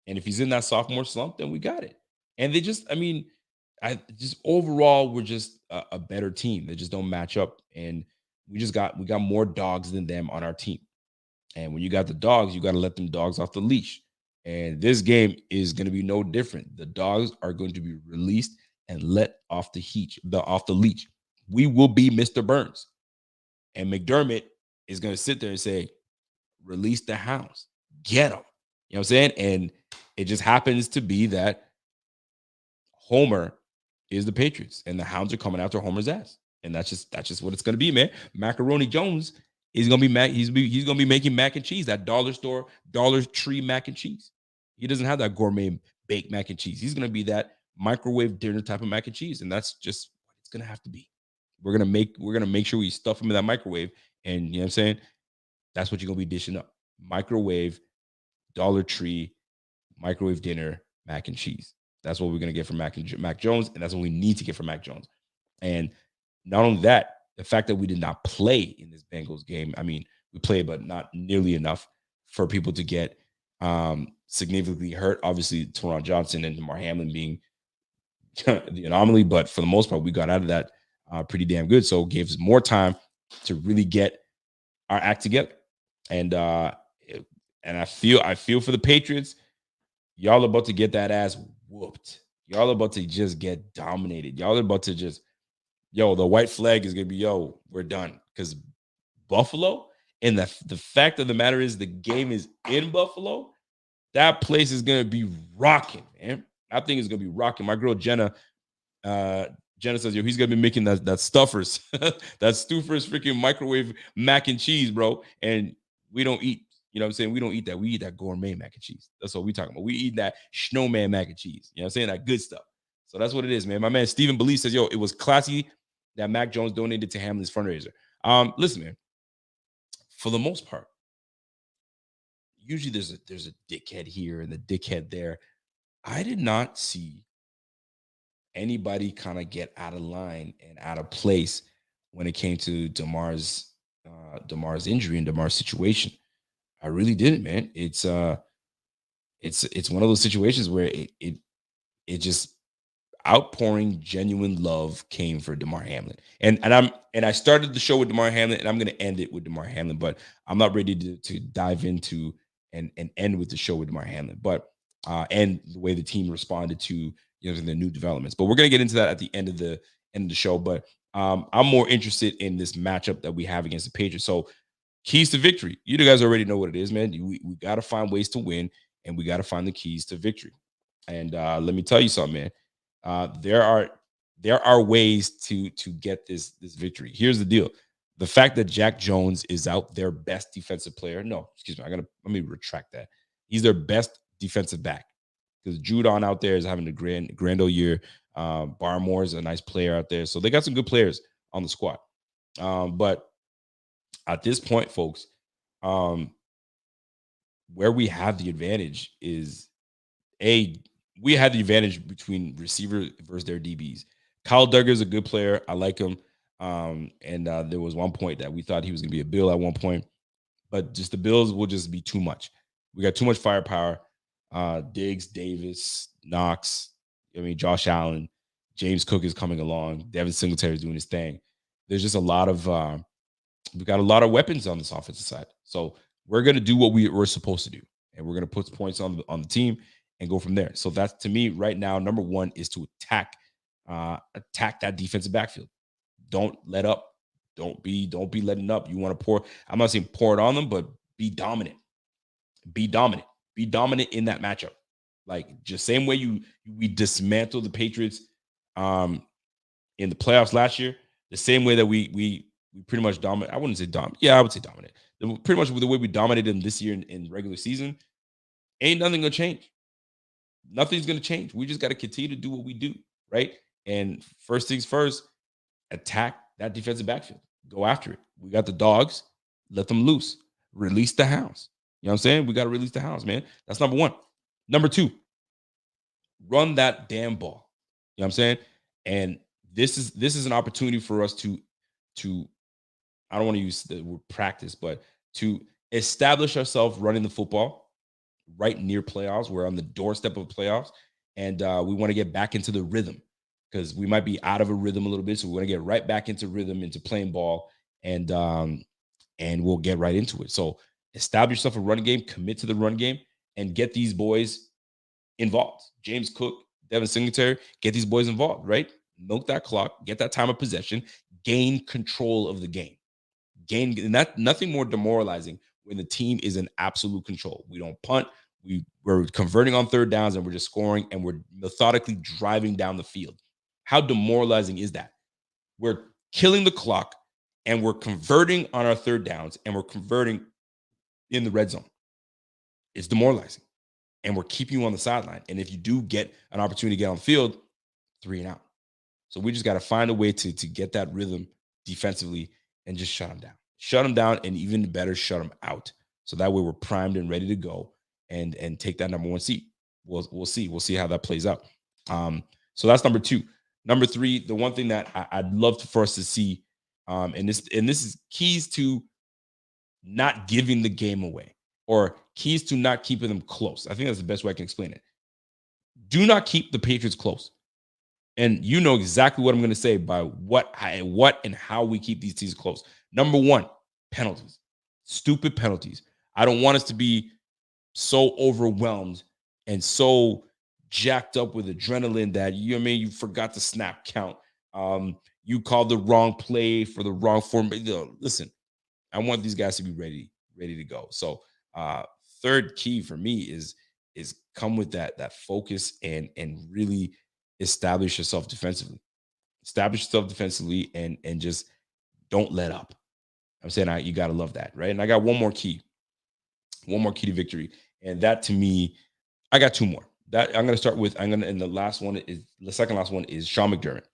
and if he's in that sophomore slump, then we got it. And they just, I mean, I just overall we're just a better team. They just don't match up, and we got more dogs than them on our team. And when you got the dogs, you got to let them dogs off the leash. And this game is going to be no different. The dogs are going to be released and let off the leash. We will be Mr. Burns. And McDermott is going to sit there and say, release the hounds. Get them. You know what I'm saying? And it just happens to be that Homer is the Patriots, and the hounds are coming after Homer's ass. And that's just what it's gonna be, man. Macaroni Jones is gonna be he's gonna be making mac and cheese, that dollar store, Dollar Tree mac and cheese. He doesn't have that gourmet baked mac and cheese. He's gonna be that microwave dinner type of mac and cheese, and that's just what it's gonna have to be. We're gonna make sure we stuff him in that microwave, and you know what I'm saying? That's what you're gonna be dishing up. Microwave, Dollar Tree, microwave dinner, mac and cheese. That's what we're gonna get from Mac Jones, and that's what we need to get from Mac Jones. And not only that, the fact that we did not play in this Bengals game. I mean, we played, but not nearly enough for people to get significantly hurt. Obviously, Teron Johnson and Damar Hamlin being the anomaly, but for the most part, we got out of that pretty damn good. So it gave us more time to really get our act together. And and I feel for the Patriots. Y'all about to get that ass whooped. Y'all about to just get dominated. Y'all are about to just, yo, the white flag is gonna be, yo, we're done. Because Buffalo, and the fact of the matter is the game is in Buffalo. That place is gonna be rocking, man. I think it's gonna be rocking. My girl uh, Jenna says, yo, he's gonna be making that stuffers, that Stouffer's freaking microwave mac and cheese, bro. And we don't eat, you know what I'm saying? We don't eat that. We eat that gourmet mac and cheese. That's what we talking about. We eat that snowman mac and cheese. You know what I'm saying? That good stuff. So that's what it is, man. My man Stephen Belize says, yo, it was classy that Mac Jones donated to Hamlin's fundraiser. Listen, man, for the most part, usually there's a dickhead here and the dickhead there. I did not see anybody kind of get out of line and out of place when it came to Damar's injury and Damar's situation. I really didn't, man. It's one of those situations where it just outpouring genuine love came for Damar Hamlin. And I started the show with Damar Hamlin, and I'm gonna end it with Damar Hamlin, but I'm not ready to dive into and end with the show with Damar Hamlin. But and the way the team responded to, you know, the new developments. But we're gonna get into that at the end of the show. But I'm more interested in this matchup that we have against the Patriots. So keys to victory. You guys already know what it is, man. We got to find ways to win, and we got to find the keys to victory. And let me tell you something, man. There are ways to get this victory. Here's the deal: the fact that Jack Jones is out, their best defensive player. No, excuse me. Let me retract that. He's their best defensive back because Judon out there is having a grand old year. Barmore is a nice player out there, so they got some good players on the squad. But at this point, folks, um, where we have the advantage is a we had the advantage between receiver versus their DBs. Kyle Duggar is a good player. I like him. And there was one point that we thought he was going to be a Bill at one point, but just the Bills will just be too much. We got too much firepower. Diggs, Davis, Knox. I mean, Josh Allen, James Cook is coming along. Devin Singletary is doing his thing. There's just a lot of we got a lot of weapons on this offensive side. So we're gonna do what we're supposed to do, and we're gonna put points on the team and go from there. So that's, to me, right now, number one is to attack that defensive backfield. Don't let up. Don't be letting up. You want to pour. I'm not saying pour it on them, but be dominant. Be dominant. Be dominant in that matchup. Like, just same way we dismantled the Patriots in the playoffs last year, the same way that we pretty much dominate. I wouldn't say dominant. Yeah, I would say dominant. Pretty much the way we dominated them this year in regular season, ain't nothing gonna change. Nothing's gonna change. We just got to continue to do what we do, right? And first things first, attack that defensive backfield. Go after it. We got the dogs. Let them loose. Release the hounds. You know what I'm saying? We got to release the hounds, man. That's number one. Number two, run that damn ball. You know what I'm saying? And this is an opportunity for us to I don't want to use the word practice, but to establish ourselves running the football right near playoffs. We're on the doorstep of playoffs, and we want to get back into the rhythm, because we might be out of a rhythm a little bit. So we want to get right back into rhythm, into playing ball, and we'll get right into it. So establish yourself a run game, commit to the run game, and get these boys involved. James Cook, Devin Singletary, get these boys involved, right? Milk that clock, get that time of possession, gain control of the game. And that, nothing more demoralizing when the team is in absolute control. We don't punt. We're converting on third downs, and we're just scoring, and we're methodically driving down the field. How demoralizing is that? We're killing the clock, and we're converting on our third downs, and we're converting in the red zone. It's demoralizing, and we're keeping you on the sideline. And if you do get an opportunity to get on the field, 3 and out. So we just got to find a way to get that rhythm defensively and just shut them down. Shut them down, and even better, shut them out. So that way we're primed and ready to go and take that number one seat. We'll see. We'll see how that plays out. So that's number two. Number three, the one thing that I'd love for us to see, and this is keys to not giving the game away, or keys to not keeping them close. I think that's the best way I can explain it. Do not keep the Patriots close. And you know exactly what I'm going to say by what and how we keep these teams close. Number one, penalties. Stupid penalties. I don't want us to be so overwhelmed and so jacked up with adrenaline that you forgot to snap count. You called the wrong play for the wrong form. Listen, I want these guys to be ready to go. So third key for me is come with that focus and really establish yourself defensively. Establish yourself defensively and just don't let up. I'm saying you gotta love that, right? And I got one more key to victory, and that, to me, I got two more. That I'm gonna start with. And the second last one is Sean McDermott.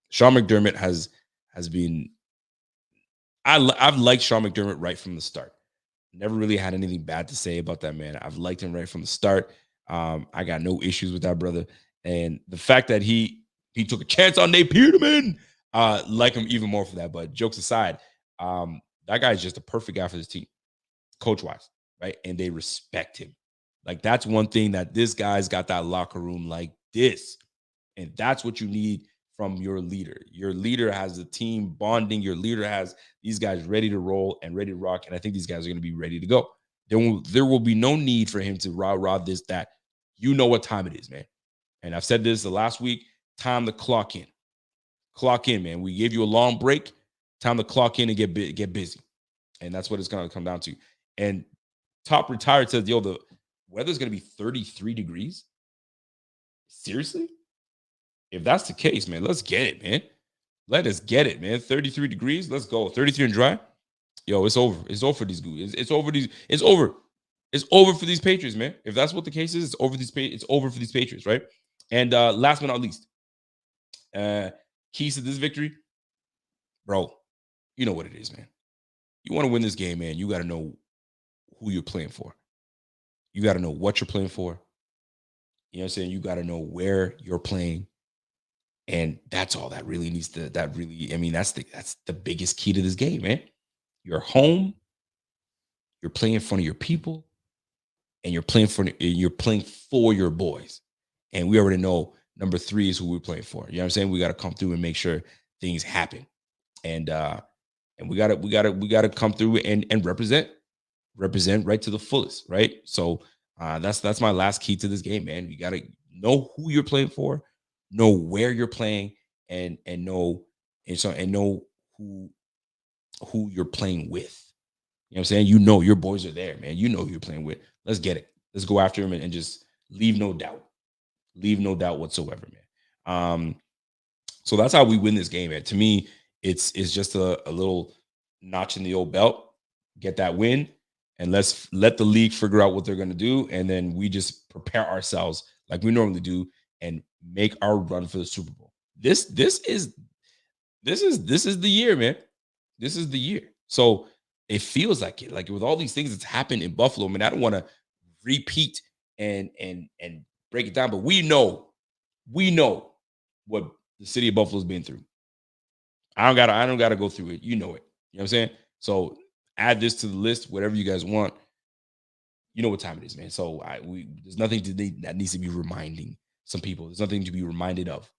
Sean McDermott has been. I've liked Sean McDermott right from the start. Never really had anything bad to say about that man. I've liked him right from the start. I got no issues with that brother. And the fact that he took a chance on Nate Peterman, like him even more for that. But jokes aside, that guy is just a perfect guy for this team, coach-wise, right? And they respect him. Like, that's one thing, that this guy's got that locker room like this. And that's what you need from your leader. Your leader has the team bonding. Your leader has these guys ready to roll and ready to rock. And I think these guys are going to be ready to go. There will be no need for him to rah this, that. You know what time it is, man. And I've said this the last week, time to clock in. Clock in, man. We gave you a long break. Time to clock in and get busy. And that's what it's going to come down to. And Top Retired says, yo, the weather's going to be 33 degrees. Seriously? If that's the case, man, let's get it, man. Let us get it, man. 33 degrees. Let's go. 33 and dry. Yo, it's over. It's over for these guys. It's over. It's over. It's over for these Patriots, man. If that's what the case is, it's over for these Patriots, right? And last but not least, keys to this victory, bro. You know what it is, man. You want to win this game, man. You got to know who you're playing for. You got to know what you're playing for. You know what I'm saying? You got to know where you're playing. And that's all that really needs to, that really, I mean, that's the biggest key to this game, man. You're home, you're playing in front of your people, and you're playing for your boys. And we already know number three is who we're playing for. You know what I'm saying? We got to come through and make sure things happen. And we gotta come through and represent right to the fullest, right? So that's my last key to this game, man. You gotta know who you're playing for, know where you're playing, and know and know who who you're playing with. You know what I'm saying? You know your boys are there, man. You know who you're playing with. Let's get it. Let's go after him and just leave no doubt. Leave no doubt whatsoever, man. So that's how we win this game, man. To me, it's just a little notch in the old belt. Get that win, and let's let the league figure out what they're gonna do, and then we just prepare ourselves like we normally do and make our run for the Super Bowl. This is the year, man. This is the year. So it feels like it. Like with all these things that's happened in Buffalo, man. I don't want to repeat and break it down, but we know what the city of Buffalo's been through. I don't gotta go through it. You know it. You know what I'm saying? So add this to the list, whatever you guys want. You know what time it is, man. So there's nothing that needs to be reminding some people. There's nothing to be reminded of.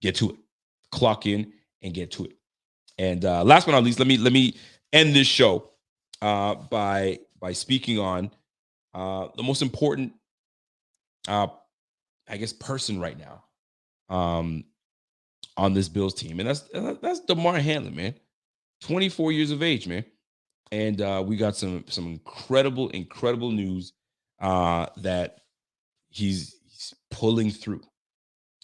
Get to it. Clock in and get to it. And last but not least, let me end this show by speaking on the most important, uh, I guess, person right now on this Bills team, and that's Damar Hamlin, man. 24 years of age, man, and we got some incredible news that he's pulling through.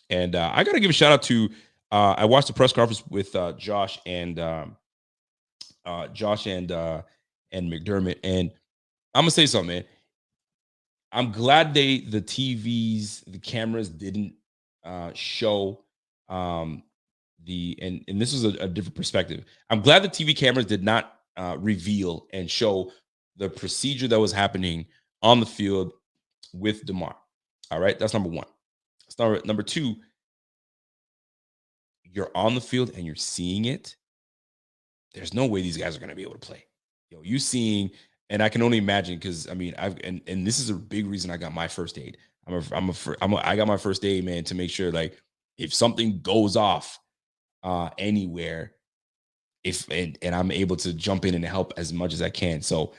And I got to give a shout out to. I watched the press conference with Josh and McDermott, and I'm gonna say something, man. I'm glad the cameras didn't show and this is a different perspective. I'm glad the TV cameras did not reveal and show the procedure that was happening on the field with Damar. All right, that's number one. That's number two. You're on the field and you're seeing it. There's no way these guys are going to be able to play. You seeing, and I can only imagine because I mean, and this is a big reason I got my first aid. I got my first aid, man, to make sure like if something goes off anywhere, if and I'm able to jump in and help as much as I can. So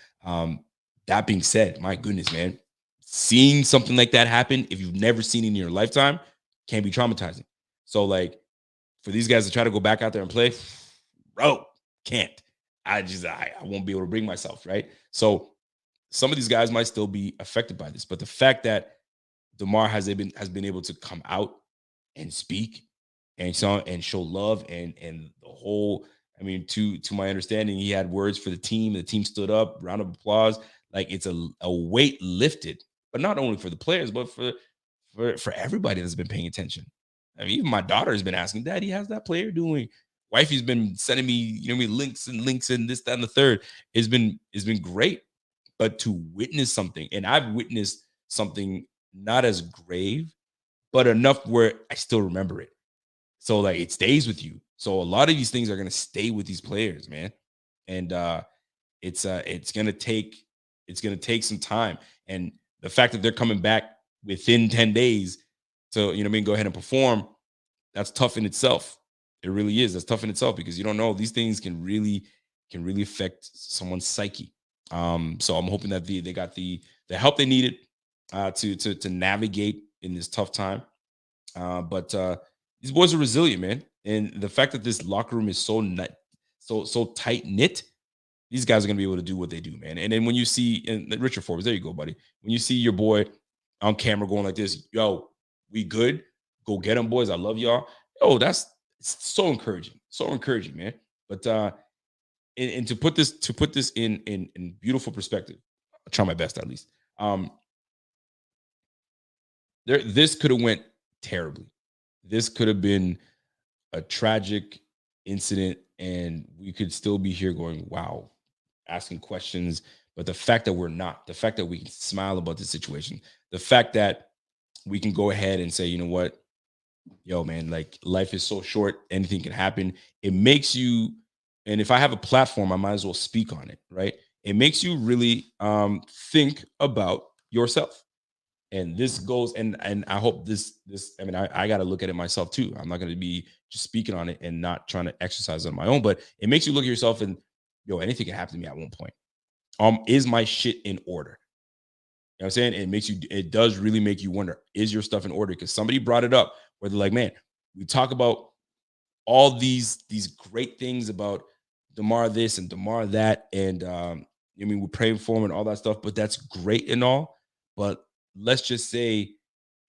that being said, my goodness, man, seeing something like that happen, if you've never seen it in your lifetime, can be traumatizing. So like for these guys to try to go back out there and play, bro, can't. I won't be able to bring myself, right? So some of these guys might still be affected by this, but the fact that Damar has been able to come out and speak and show love and the whole. I mean, to my understanding, he had words for the team. The team stood up, round of applause. Like it's a weight lifted, but not only for the players, but for everybody that's been paying attention. I mean, even my daughter has been asking, Daddy, how's that player doing? Wifey's been sending me, links and this, that, and the third. It's been great. But to witness something, and I've witnessed something not as grave, but enough where I still remember it. So like it stays with you. So a lot of these things are gonna stay with these players, man. And it's gonna take some time. And the fact that they're coming back within 10 days to, go ahead and perform, that's tough in itself. It really is. That's tough in itself because you don't know these things can really affect someone's psyche. So I'm hoping that they got the help they needed to navigate in this tough time. But these boys are resilient, man. And the fact that this locker room is so tight knit, these guys are gonna be able to do what they do, man. And then when you see and Richard Forbes, there you go, buddy. When you see your boy on camera going like this, yo, we good. Go get them, boys. I love y'all. Oh, that's so encouraging. So encouraging, man. But and to put this in beautiful perspective, I'll try my best at least. Um, this could have went terribly. This could have been a tragic incident, and we could still be here going, wow, asking questions. But the fact that we're not, the fact that we can smile about the situation, the fact that we can go ahead and say, you know what, yo, man, like life is so short, anything can happen. It makes you, and if I have a platform, I might as well speak on it, right? It makes you really think about yourself. And this goes, and I hope this, I mean, I got to look at it myself too. I'm not going to be just speaking on it and not trying to exercise on my own, but it makes you look at yourself and, yo, anything can happen to me at one point. Is my shit in order? You know what I'm saying? It makes you, it does really make you wonder, is your stuff in order? Because somebody brought it up where they're like, man, we talk about all these great things about Damar this and Damar that, and I mean, we're praying for him and all that stuff, but that's great and all. But let's just say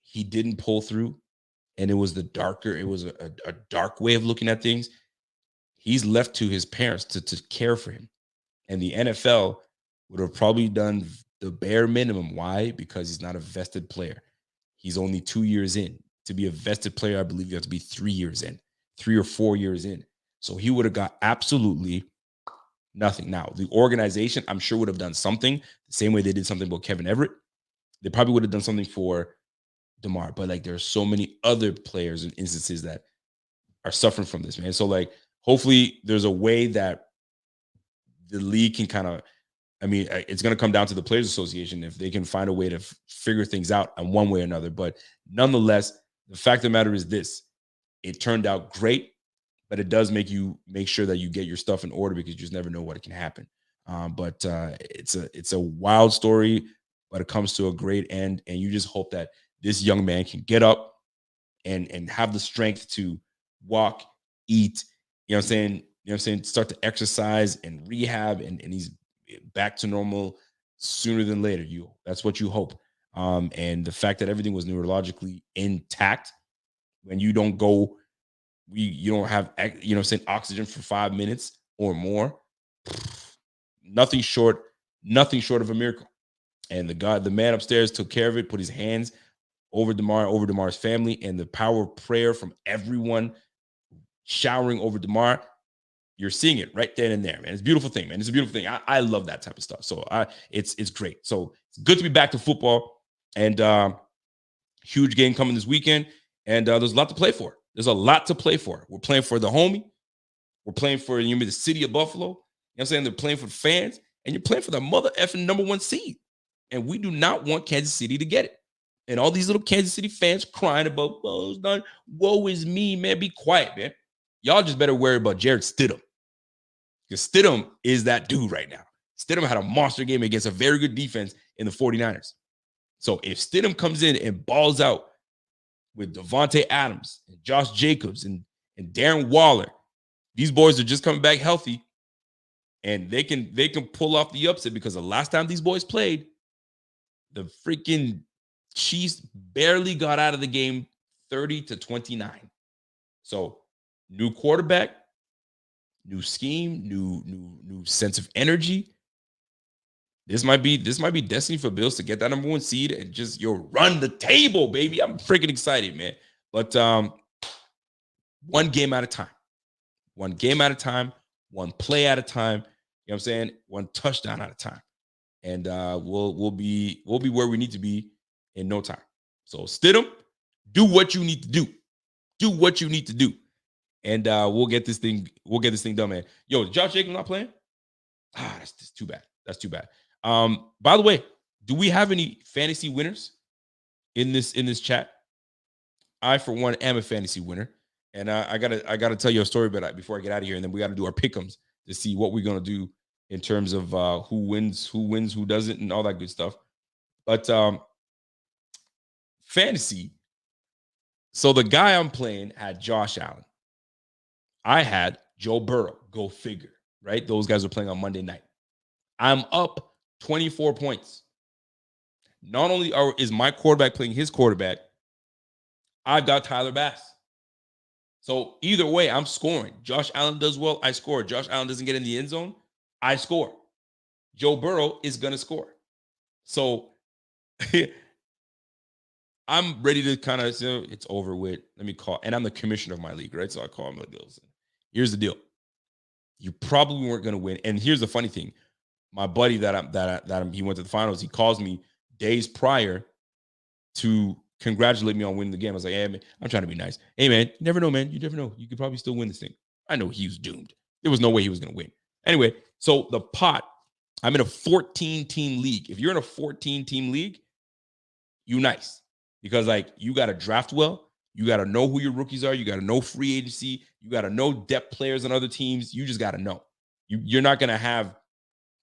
he didn't pull through, and it was it was a dark way of looking at things. He's left to his parents to care for him, and the NFL would have probably done the bare minimum. Why? Because he's not a vested player. He's only 2 years in. To be a vested player, I believe you have to be 3 years in, 3 or 4 years in. So he would have got absolutely nothing. Now, the organization, I'm sure, would have done something the same way they did something about Kevin Everett. They probably would have done something for Damar, but like there's so many other players and instances that are suffering from this, man. So like, hopefully, there's a way that the league can kind of, I mean, it's going to come down to the Players Association if they can find a way to figure things out in one way or another. But nonetheless, the fact of the matter is this: it turned out great, but it does make you make sure that you get your stuff in order because you just never know what can happen. But it's a wild story, but it comes to a great end, and you just hope that this young man can get up and have the strength to walk, eat. You know what I'm saying? You know what I'm saying? Start to exercise and rehab, and he's back to normal sooner than later. That's what you hope. And the fact that everything was neurologically intact when you don't go, you don't have, you know, saying oxygen for 5 minutes or more. Nothing short, nothing short of a miracle. And the man upstairs took care of it, put his hands over Damar's family, and the power of prayer from everyone showering over Damar. You're seeing it right then and there, man. It's a beautiful thing, man. It's a beautiful thing. I love that type of stuff. So it's great. So it's good to be back to football, and huge game coming this weekend. And there's a lot to play for. There's a lot to play for. We're playing for the homie. We're playing for the city of Buffalo. You know what I'm saying? They're playing for the fans, and you're playing for the mother effing #1 seed. And we do not want Kansas City to get it. And all these little Kansas City fans crying about, oh, it's not, woe is me, man. Be quiet, man. Y'all just better worry about Jared Stidham. Because Stidham is that dude right now. Stidham had a monster game against a very good defense in the 49ers. So if Stidham comes in and balls out with Devontae Adams and Josh Jacobs and Darren Waller, these boys are just coming back healthy, and they can pull off the upset because the last time these boys played, the freaking Chiefs barely got out of the game 30-29. So new quarterback, new scheme, new sense of energy. This might be destiny for Bills to get that #1 seed and just run the table, baby. I'm freaking excited, man. But one game at a time. One game at a time, one play at a time. You know what I'm saying? One touchdown at a time. And we'll be where we need to be in no time. So Stidham, do what you need to do. Do what you need to do. And we'll get this thing done, man. Yo, Josh Jacobs not playing? That's too bad. That's too bad. By the way, do we have any fantasy winners in this chat? I, for one, am a fantasy winner. And I gotta tell you a story before I get out of here, and then we got to do our pick'ems to see what we're gonna do in terms of who wins, who doesn't, and all that good stuff. But fantasy. So the guy I'm playing had Josh Allen. I had Joe Burrow. Go figure, right? Those guys are playing on Monday night. I'm up 24 points. Not only is my quarterback playing his quarterback, I've got Tyler Bass. So either way, I'm scoring. Josh Allen does well, I score. Josh Allen doesn't get in the end zone, I score. Joe Burrow is going to score. So I'm ready to kind of say, it's over with. Let me call. And I'm the commissioner of my league, right? So I call him like, listen, here's the deal. You probably weren't going to win. And here's the funny thing. My buddy he went to the finals, he calls me days prior to congratulate me on winning the game. I was like, hey, man, I'm trying to be nice. Hey, man, you never know, man. You never know. You could probably still win this thing. I know he was doomed. There was no way he was going to win. Anyway, so the pot, I'm in a 14-team league. If you're in a 14-team league, you nice. Because, like, you got to draft well. You got to know who your rookies are. You got to know free agency. You got to know depth players on other teams. You just got to know. You're not going to have,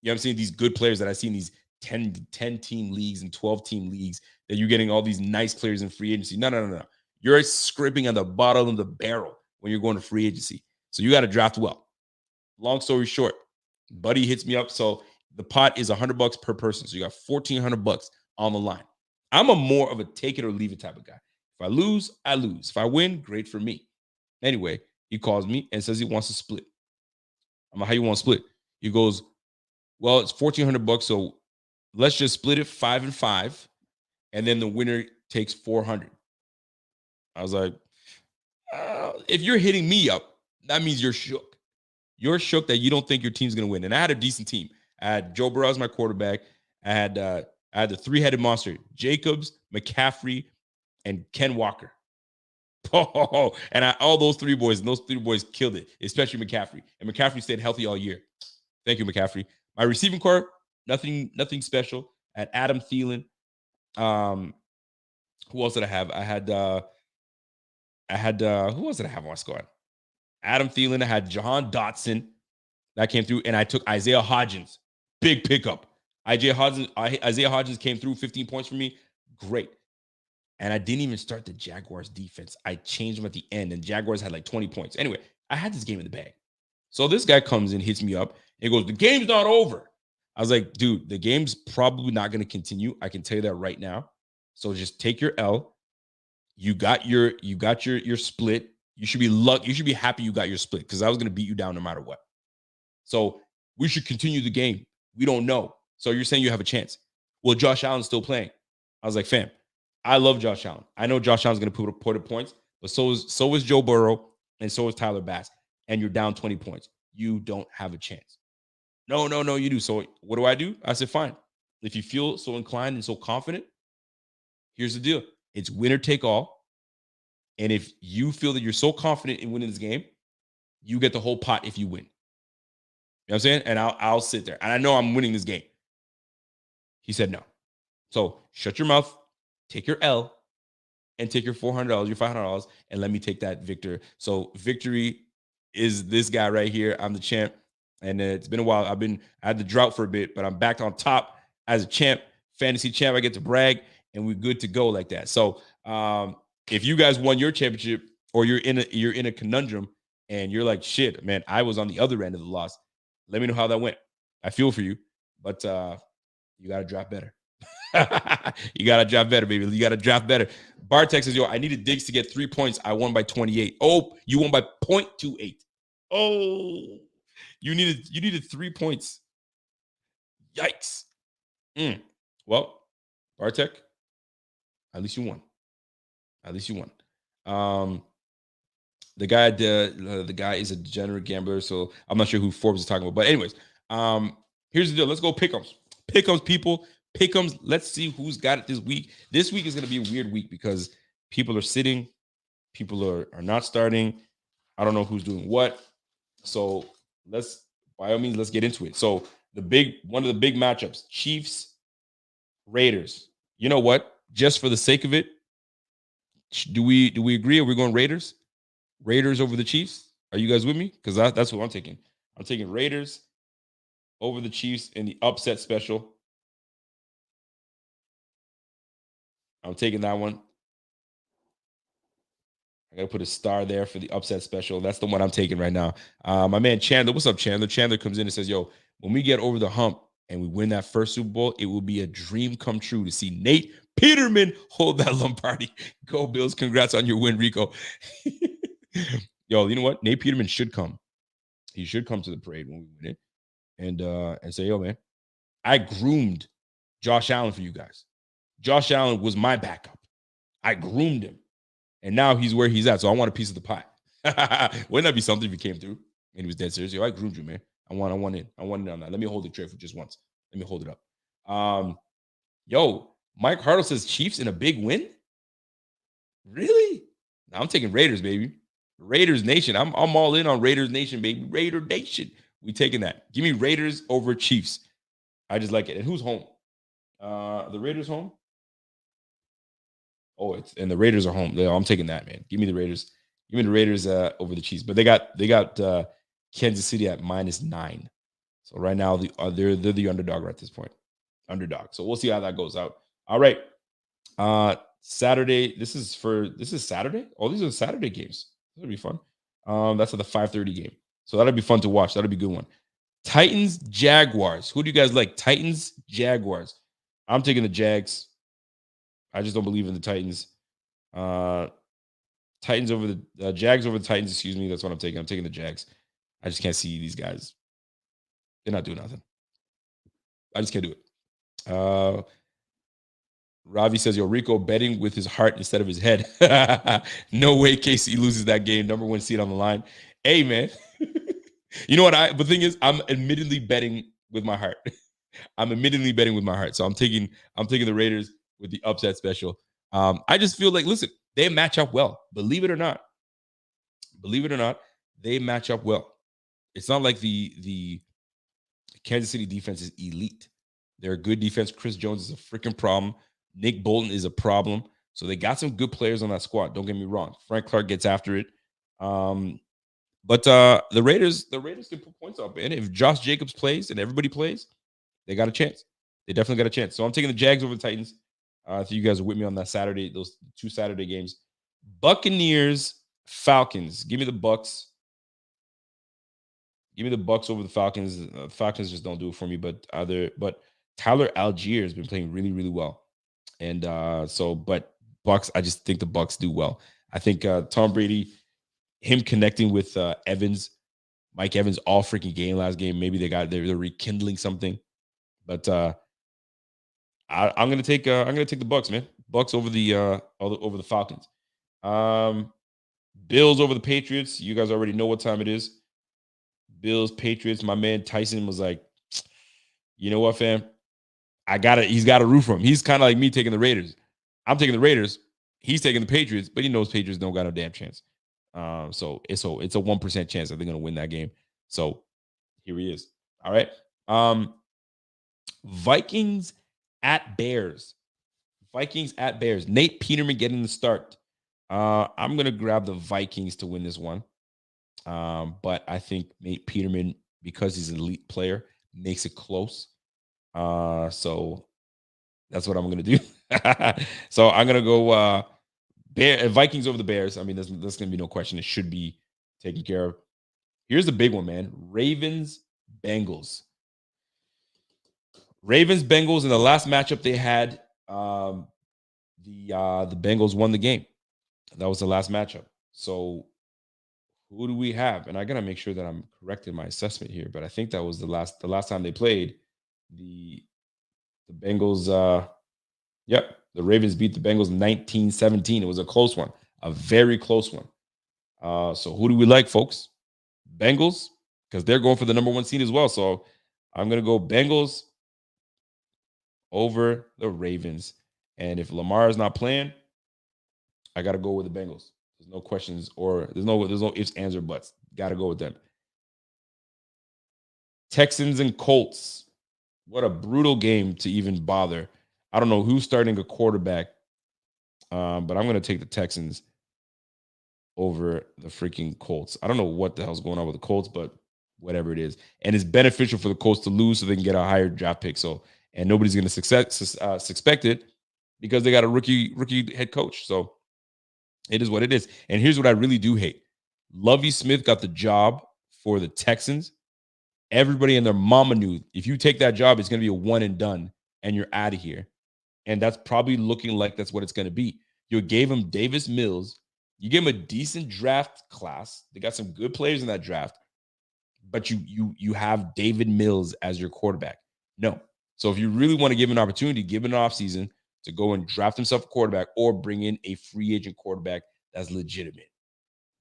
I'm saying, these good players that I see in these 10-team leagues and 12-team leagues that you're getting all these nice players in free agency. No. You're scraping at the bottom of the barrel when you're going to free agency. So you got to draft well. Long story short, Buddy hits me up. So the pot is $100 per person. So you got $1,400 on the line. I'm a more of a take it or leave it type of guy. If I lose, I lose. If I win, great for me. Anyway, he calls me and says he wants to split. I'm like, how you want to split? He goes, well, it's $1,400, so let's just split it 5 and 5, and then the winner takes 400. I was like, if you're hitting me up, that means you're shook. You're shook that you don't think your team's gonna win. And I had a decent team. I had Joe Burrow as my quarterback. I had the three-headed monster: Jacobs, McCaffrey, and Ken Walker. Oh, and all those three boys, killed it, especially McCaffrey. And McCaffrey stayed healthy all year. Thank you, McCaffrey. My receiving core, nothing special. At Adam Thielen. Who else did I have? I had who else did I have on my squad? Adam Thielen. I had Jahan Dotson that came through, and I took Isaiah Hodgins. Big pickup. Isaiah Hodgins came through 15 points for me. Great. And I didn't even start the Jaguars defense. I changed them at the end, and Jaguars had like 20 points. Anyway, I had this game in the bag. So this guy comes in, hits me up, and goes, the game's not over. I was like, dude, the game's probably not going to continue. I can tell you that right now. So just take your L. You got your split. You should be happy you got your split, because I was going to beat you down no matter what. So we should continue the game. We don't know. So you're saying you have a chance. Well, Josh Allen's still playing. I was like, fam, I love Josh Allen. I know Josh Allen's going to put up points, but so is Joe Burrow, and so is Tyler Bass. And you're down 20 points. You don't have a chance. No, you do. So what do? I said, fine. If you feel so inclined and so confident, here's the deal. It's winner take all. And if you feel that you're so confident in winning this game, you get the whole pot if you win. You know what I'm saying? And I'll sit there. And I know I'm winning this game. He said no. So shut your mouth, take your L, and take your $400, your $500, and let me take that victor. So victory is this guy right here. I'm the champ. And it's been a while. I had the drought for a bit, but I'm back on top as a champ, fantasy champ. I get to brag, and we're good to go like that. So if you guys won your championship, or you're in a conundrum, and you're like, shit, man, I was on the other end of the loss, let me know how that went. I feel for you, but you got to draft better. You got to draft better, baby. You got to draft better. Bartek says, yo, I needed Diggs to get 3 points. I won by 28. Oh, you won by 0.28. Oh, you needed 3 points. Yikes. Well, Bartek, at least you won. The guy is a degenerate gambler, so I'm not sure who Forbes is talking about. But anyways, here's the deal. Let's go pick'ems. Pick'ems, people. Pick'ems. Let's see who's got it this week. This week is going to be a weird week because people are sitting, people are not starting. I don't know who's doing what. So by all means, let's get into it. So one of the big matchups, Chiefs, Raiders. You know what? Just for the sake of it, do we agree? Are we going Raiders? Raiders over the Chiefs? Are you guys with me? Because that's what I'm taking. I'm taking Raiders over the Chiefs in the upset special. I'm taking that one. I got to put a star there for the upset special. That's the one I'm taking right now. My man Chandler, what's up, Chandler? Chandler comes in and says, yo, when we get over the hump and we win that first Super Bowl, it will be a dream come true to see Nate Peterman hold that Lombardi. Go Bills. Congrats on your win, Rico. Yo, you know what? Nate Peterman should come. He should come to the parade when we win it and say, yo, man, I groomed Josh Allen for you guys. Josh Allen was my backup. I groomed him. And now he's where he's at. So I want a piece of the pie. Wouldn't that be something if he came through and he was dead serious? Yo, I groomed you, man. I want in on that. Let me hold the tray for just once. Let me hold it up. Yo, Mike Hartle says Chiefs in a big win. Really? I'm taking Raiders, baby. Raiders Nation. I'm all in on Raiders Nation, baby. Raider Nation. We taking that. Give me Raiders over Chiefs. I just like it. And who's home? The Raiders home. Oh, and the Raiders are home. I'm taking that, man. Give me the Raiders. Give me the Raiders over the Chiefs. But they got Kansas City at -9. So right now they're the underdog right at this point. Underdog. So we'll see how that goes out. All right. Saturday. This is Saturday. Oh, these are the Saturday games. That'll be fun. That's at the 5:30 game. So that'll be fun to watch. That'll be a good one. Titans, Jaguars. Who do you guys like? Titans, Jaguars. I'm taking the Jags. I just don't believe in the Titans. Titans over the Jags over the Titans. Excuse me. That's what I'm taking. I'm taking the Jags. I just can't see these guys. They're not doing nothing. I just can't do it. Ravi says, "Yo, Rico betting with his heart instead of his head." No way KC loses that game. Number 1 seed on the line. Hey, man. You know what? The thing is, I'm admittedly betting with my heart. I'm admittedly betting with my heart. So I'm taking the Raiders with the upset special. I just feel like, listen, they match up well. Believe it or not, they match up well. It's not like the Kansas City defense is elite. They're a good defense. Chris Jones is a freaking problem. Nick Bolton is a problem. So they got some good players on that squad. Don't get me wrong. Frank Clark gets after it. But the Raiders can put points up. And if Josh Jacobs plays and everybody plays, they got a chance. They definitely got a chance. So I'm taking the Jags over the Titans. I think you guys are with me on that Saturday, those 2 Saturday games. Buccaneers, Falcons. Give me the Bucks. Give me the Bucks over the Falcons. Falcons just don't do it for me. But Tyler Algier has been playing really, really well. And but Bucks, I just think the Bucks do well. I think Tom Brady, him connecting with Mike Evans all freaking game last game. Maybe they're rekindling something. But I'm gonna take the Bucks, man. Bucks over the Falcons. Bills over the Patriots. You guys already know what time it is. Bills, Patriots. My man Tyson was like, you know what, fam? He's got a root for him. He's kind of like me taking the Raiders. I'm taking the Raiders. He's taking the Patriots, but he knows Patriots don't got no damn chance. So it's a 1% chance that they're gonna win that game. So here he is. All right. Vikings at Bears. Nate Peterman getting the start. I'm gonna grab the Vikings to win this one. But I think Nate Peterman, because he's an elite player, makes it close. So that's what I'm gonna do. So I'm gonna go Vikings over the Bears. I mean, there's gonna be no question. It should be taken care of. Here's the big one, man. Ravens, Bengals. In the last matchup they had, the Bengals won the game. That was the last matchup. So who do we have? And I gotta make sure that I'm correct in my assessment here, but I think that was the last time they played. The Bengals, the Ravens beat the Bengals 19-17. It was a close one, a very close one. So who do we like, folks? Bengals, because they're going for the number 1 seed as well. So I'm gonna go Bengals over the Ravens. And if Lamar is not playing, I gotta go with the Bengals. There's no questions, or there's no ifs, ands, or buts. Gotta go with them. Texans and Colts. What a brutal game to even bother. I don't know who's starting a quarterback, but I'm going to take the Texans over the freaking Colts. I don't know what the hell's going on with the Colts, but whatever it is. And it's beneficial for the Colts to lose so they can get a higher draft pick. So, and nobody's going to suspect it because they got a rookie head coach. So it is what it is. And here's what I really do hate. Lovie Smith got the job for the Texans. Everybody and their mama knew if you take that job, it's going to be a one and done and you're out of here. And that's probably looking like that's what it's going to be. You gave him Davis Mills. You gave him a decent draft class. They got some good players in that draft. But you have David Mills as your quarterback. No. So if you really want to give him an opportunity, give him an offseason to go and draft himself a quarterback or bring in a free agent quarterback that's legitimate.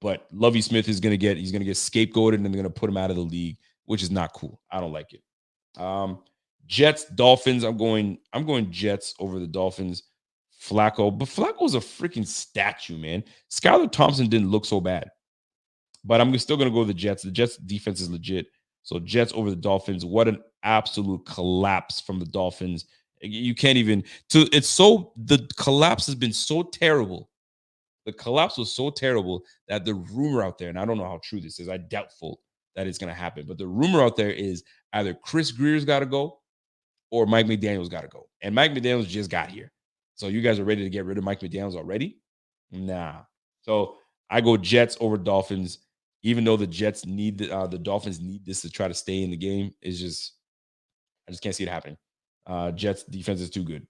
But Lovie Smith he's going to get scapegoated and they're going to put him out of the league, which is not cool. I don't like it. Jets, Dolphins. I'm going Jets over the Dolphins Flacco, but Flacco's a freaking statue, man. Skylar Thompson didn't look so bad, but I'm still going to go with the Jets. The Jets defense is legit. So Jets over the Dolphins. What an absolute collapse from the Dolphins. You can't even the collapse has been so terrible. The collapse was so terrible that the rumor out there, and I don't know how true this is, I doubtful that it's going to happen, but the rumor out there is either Chris Greer's got to go or Mike McDaniel's got to go. And Mike McDaniel's just got here. So you guys are ready to get rid of Mike McDaniel's already? Nah. So I go Jets over Dolphins, even though the Jets need the Dolphins need this to try to stay in the game. It's just, I just can't see it happening. Jets defense is too good.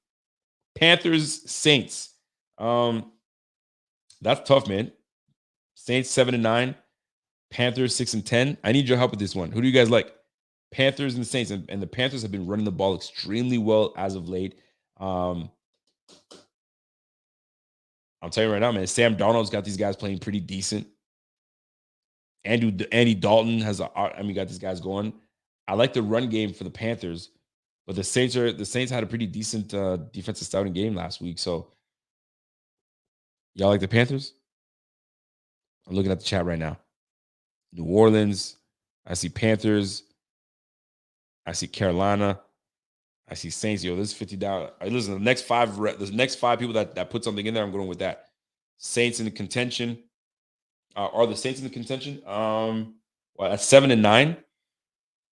Panthers, Saints. That's tough, man. Saints 7-9, Panthers 6-10. I need your help with this one. Who do you guys like? Panthers and Saints, and the Panthers have been running the ball extremely well as of late. I'm telling you right now, man, Sam Darnold's got these guys playing pretty decent. Andy Dalton got these guys going. I like the run game for the Panthers, but the Saints had a pretty decent defensive scouting game last week. So y'all like the Panthers? I'm looking at the chat right now. New Orleans. I see Panthers. I see Carolina. I see Saints. Yo, this is $50. Listen, the next five people that put something in there, I'm going with that. Saints in the contention. Are the Saints in the contention? Well, at 7-9,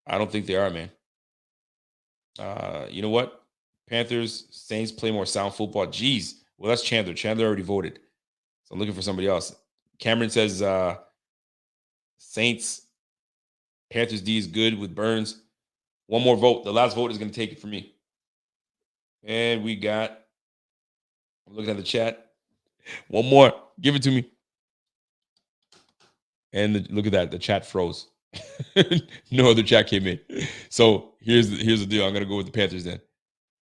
I don't think they are, man. You know what? Panthers, Saints play more sound football. Jeez. Well, that's Chandler. Chandler already voted. So I'm looking for somebody else. Cameron says Saints, Panthers D is good with Burns. One more vote. The last vote is going to take it for me. And we got, I'm looking at the chat. One more. Give it to me. And look at that. The chat froze. No other chat came in. So here's the deal. I'm going to go with the Panthers then.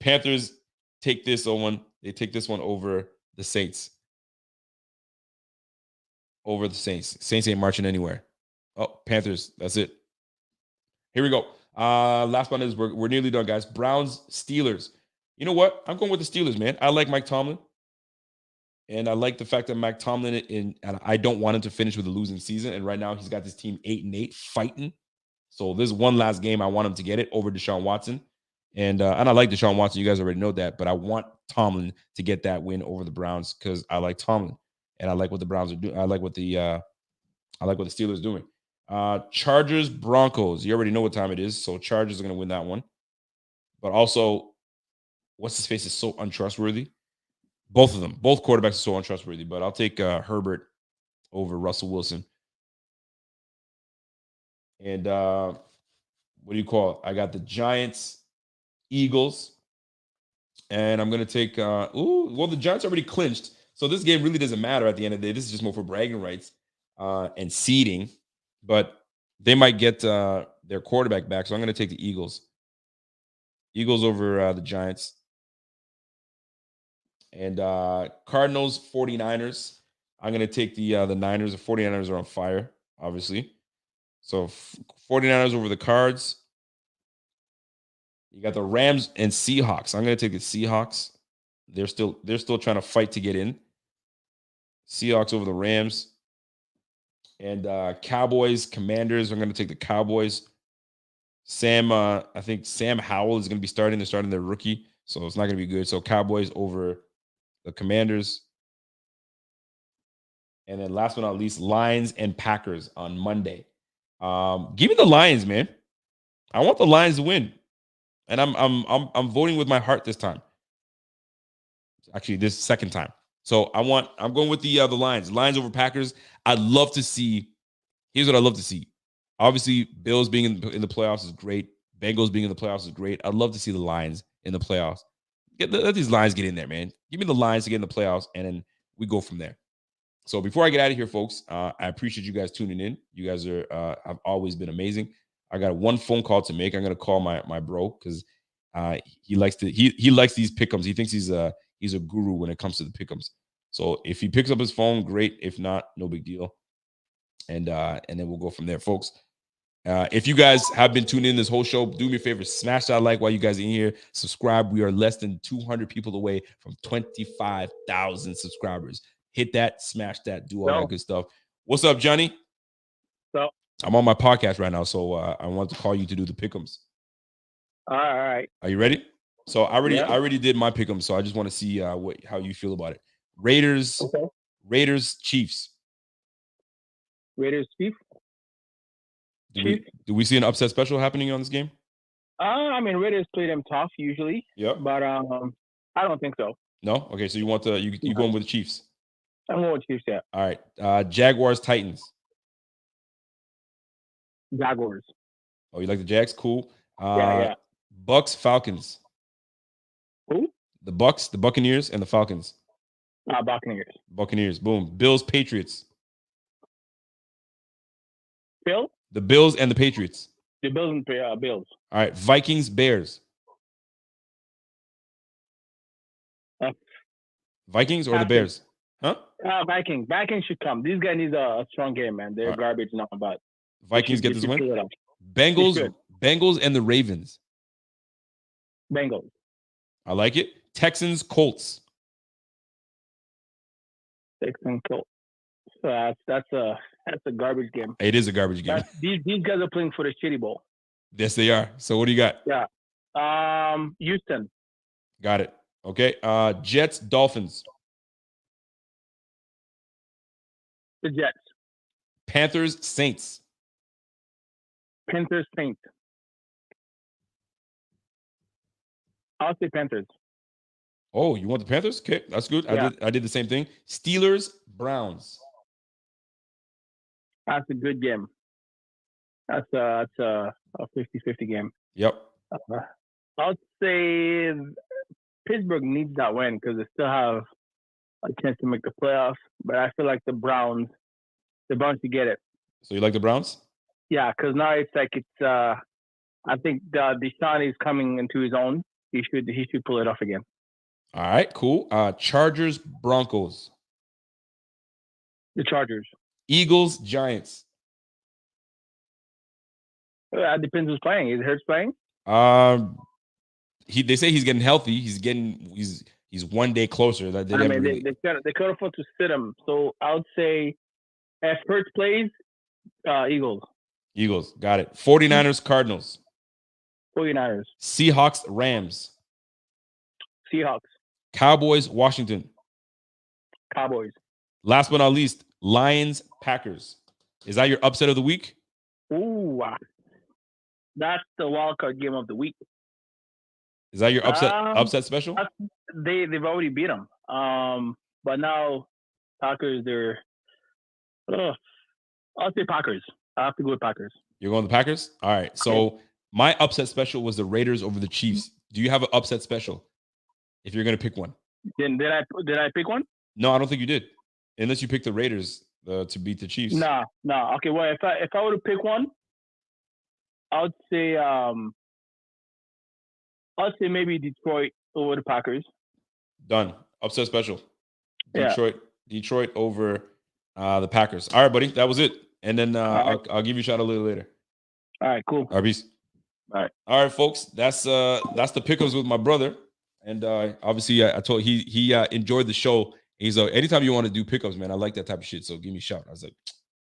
Panthers take this one. They take this one over the Saints. Over the Saints. Saints ain't marching anywhere. Oh, Panthers. That's it. Here we go. Last one is we're nearly done, guys. Browns, Steelers. You know what? I'm going with the Steelers, man. I like Mike Tomlin. And I like the fact that Mike Tomlin, and I don't want him to finish with a losing season. And right now he's got this team 8-8 fighting. So this one last game, I want him to get it over Deshaun Watson. And I like Deshaun Watson. You guys already know that. But I want Tomlin to get that win over the Browns because I like Tomlin. And I like what the Browns are doing. I like what the Steelers are doing. Chargers, Broncos. You already know what time it is. So Chargers are going to win that one. But also, what's his face is so untrustworthy. Both of them, both quarterbacks are so untrustworthy. But I'll take Herbert over Russell Wilson. And what do you call it? I got the Giants, Eagles. And I'm going to take, the Giants already clinched. So this game really doesn't matter at the end of the day. This is just more for bragging rights and seeding. But they might get their quarterback back. So I'm going to take the Eagles. Eagles over the Giants. And Cardinals, 49ers. I'm going to take the Niners. The 49ers are on fire, obviously. So 49ers over the Cards. You got the Rams and Seahawks. I'm going to take the Seahawks. They're still trying to fight to get in. Seahawks over the Rams. And Cowboys, Commanders. I'm going to take the Cowboys. I think Sam Howell is going to be starting. They're starting their rookie, so it's not going to be good. So Cowboys over the Commanders. And then last but not least, Lions and Packers on Monday. Give me the Lions, man. I want the Lions to win. And I'm voting with my heart this time. Actually, this second time. So I'm going with the Lions. Lions over Packers. I'd love to see. Here's what I'd love to see. Obviously, Bills being in the playoffs is great. Bengals being in the playoffs is great. I'd love to see the Lions in the playoffs. Let these Lions get in there, man. Give me the Lions to get in the playoffs, and then we go from there. So before I get out of here, folks, I appreciate you guys tuning in. You guys have always been amazing. I got one phone call to make. I'm gonna call my bro because he likes these pick'ems. He thinks he's a guru when it comes to the pick'ems. So if he picks up his phone, great. If not, no big deal. And then we'll go from there, folks. If you guys have been tuning in this whole show, do me a favor, smash that like while you guys are in here. Subscribe. We are less than 200 people away from 25,000 subscribers. Hit that, smash that, do all that good stuff. What's up, Johnny? So I'm on my podcast right now, so I wanted to call you to do the pick'ems. All right. Are you ready? So I already did my pick'em, so I just want to see how you feel about it. Raiders, Chiefs. Raiders, Chiefs. Do we see an upset special happening on this game? I mean, Raiders play them tough usually. Yep. But I don't think so. No? Okay, so you want you going with the Chiefs? I'm going with Chiefs, yeah. All right. Jaguars, Titans. Jaguars. Oh, you like the Jags? Cool. Yeah. Bucks, Falcons. Who? The Bucks, the Buccaneers, and the Falcons. Buccaneers. Buccaneers. Boom. Bills, Patriots. Bill? The Bills and the Patriots. The Bills and Bills. All right. Vikings, Bears. Vikings or the Bears? Huh? Vikings. Vikings should come. These guys need a strong game, man. They're garbage now, but Vikings get this win. Bengals and the Ravens. Bengals. I like it. Texans, Colts. Texans, Colts. That's a garbage game. It is a garbage game. These guys are playing for the shitty bowl. Yes, they are. So what do you got? Yeah. Houston. Got it. Okay. Jets, Dolphins. The Jets. Panthers, Saints. Panthers, Saints. I'll say Panthers. Oh, you want the Panthers? Okay, that's good. Yeah. I did the same thing. Steelers, Browns. That's a good game. That's a 50-50 game. Yep. I'll say Pittsburgh needs that win because they still have a chance to make the playoffs. But I feel like the Browns should get it. So you like the Browns? Yeah, because now I think Deshaun is coming into his own. He should pull it off again. All right, cool. Chargers, Broncos. The Chargers. Eagles, Giants. That depends who's playing. Is Hurts playing? They say he's getting healthy. He's one day closer. They could afford to sit him. So I would say if Hurts plays, Eagles. Eagles, got it. 49ers, Cardinals. 49ers. Seahawks, Rams. Seahawks. Cowboys, Washington. Cowboys. Last but not least, Lions, Packers. Is that your upset of the week? Ooh, that's the wild card game of the week. Is that your upset special? They've already beat them. But now Packers, I'll say Packers. I have to go with Packers. You're going with the Packers? All right. So my upset special was the Raiders over the Chiefs. Do you have an upset special? If you're going to pick one. Did I pick one? No, I don't think you did. Unless you picked the Raiders to beat the Chiefs. No. Okay, well, if I were to pick one, I would say maybe Detroit over the Packers. Done. Upset special. Detroit over the Packers. All right, buddy. That was it. And then I'll give you a shot a little later. All right, cool. All right, peace. All right, folks. That's the pickles with my brother. And obviously, I told he enjoyed the show. He's anytime you want to do pickups, man, I like that type of shit. So give me a shout. I was like,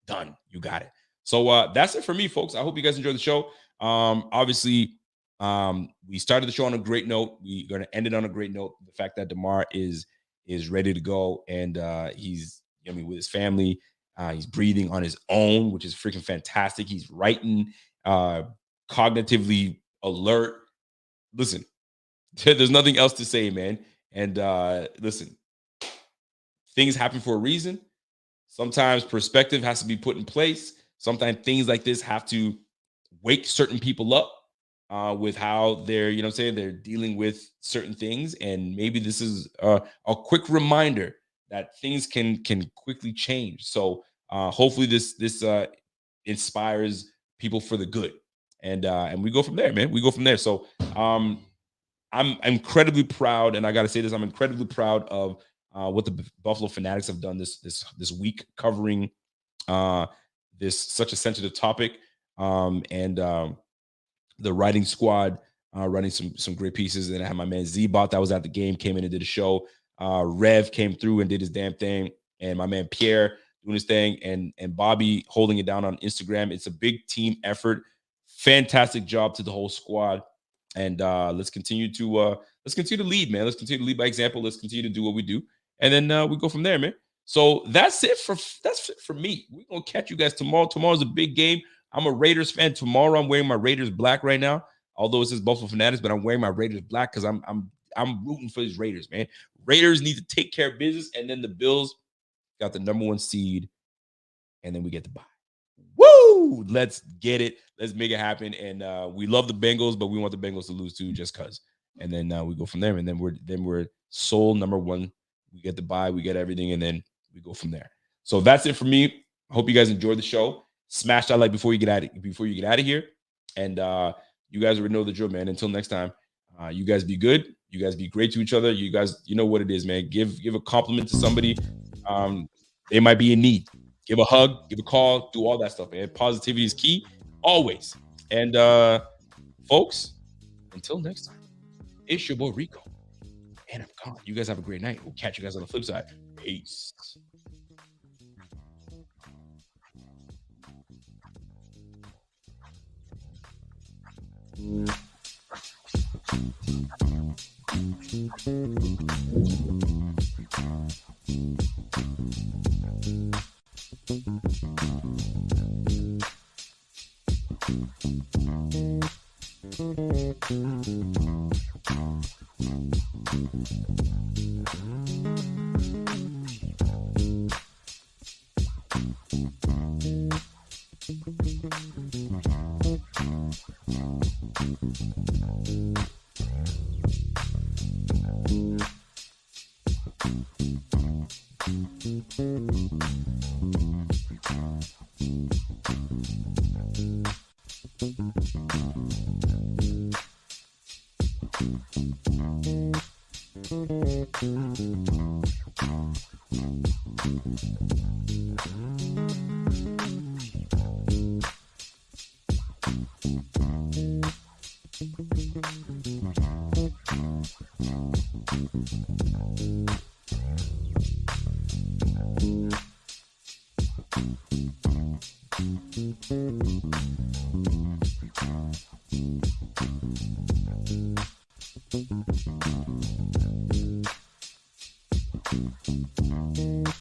done. You got it. So that's it for me, folks. I hope you guys enjoyed the show. Obviously, we started the show on a great note. We're going to end it on a great note. The fact that Damar is ready to go and he's with his family. He's breathing on his own, which is freaking fantastic. He's writing, cognitively alert. Listen, there's nothing else to say, man. And listen, things happen for a reason. Sometimes perspective has to be put in place. Sometimes things like this have to wake certain people up with how they're, they're dealing with certain things. And maybe this is a quick reminder that things can quickly change. So hopefully this inspires people for the good. And we go from there, man. We go from there. So I'm incredibly proud, and I got to say this, I'm incredibly proud of what the Buffalo Fanatics have done this week, covering this such a sensitive topic. and the writing squad running some great pieces. And I had my man Z-Bot that was at the game, came in and did a show. Rev came through and did his damn thing, and my man Pierre doing his thing, and Bobby holding it down on Instagram. It's a big team effort. Fantastic job to the whole squad. And let's continue to lead, man. Let's continue to lead by example. Let's continue to do what we do, and then we go from there, man. So that's it for me. We're gonna catch you guys tomorrow. Tomorrow's a big game. I'm a Raiders fan. Tomorrow I'm wearing my Raiders black right now, although it says Buffalo Fanatics, but I'm wearing my Raiders black because I'm rooting for these Raiders, man. Raiders need to take care of business, and then the Bills got the number 1 seed, and then we get the bye. Woo! Let's get it. Let's make it happen. And we love the Bengals, but we want the Bengals to lose too, just cause. And then we go from there. And then we're soul number 1. We get the bye, we get everything, and then we go from there. So that's it for me. I hope you guys enjoyed the show. Smash that like before you get out of here. And you guys already know the drill, man. Until next time, you guys be good. You guys be great to each other. You guys, you know what it is, man. Give a compliment to somebody. They might be in need. Give a hug, give a call, do all that stuff, man. Positivity is key, always. And folks, until next time, it's your boy Rico, and I'm gone. You guys have a great night. We'll catch you guys on the flip side. Peace.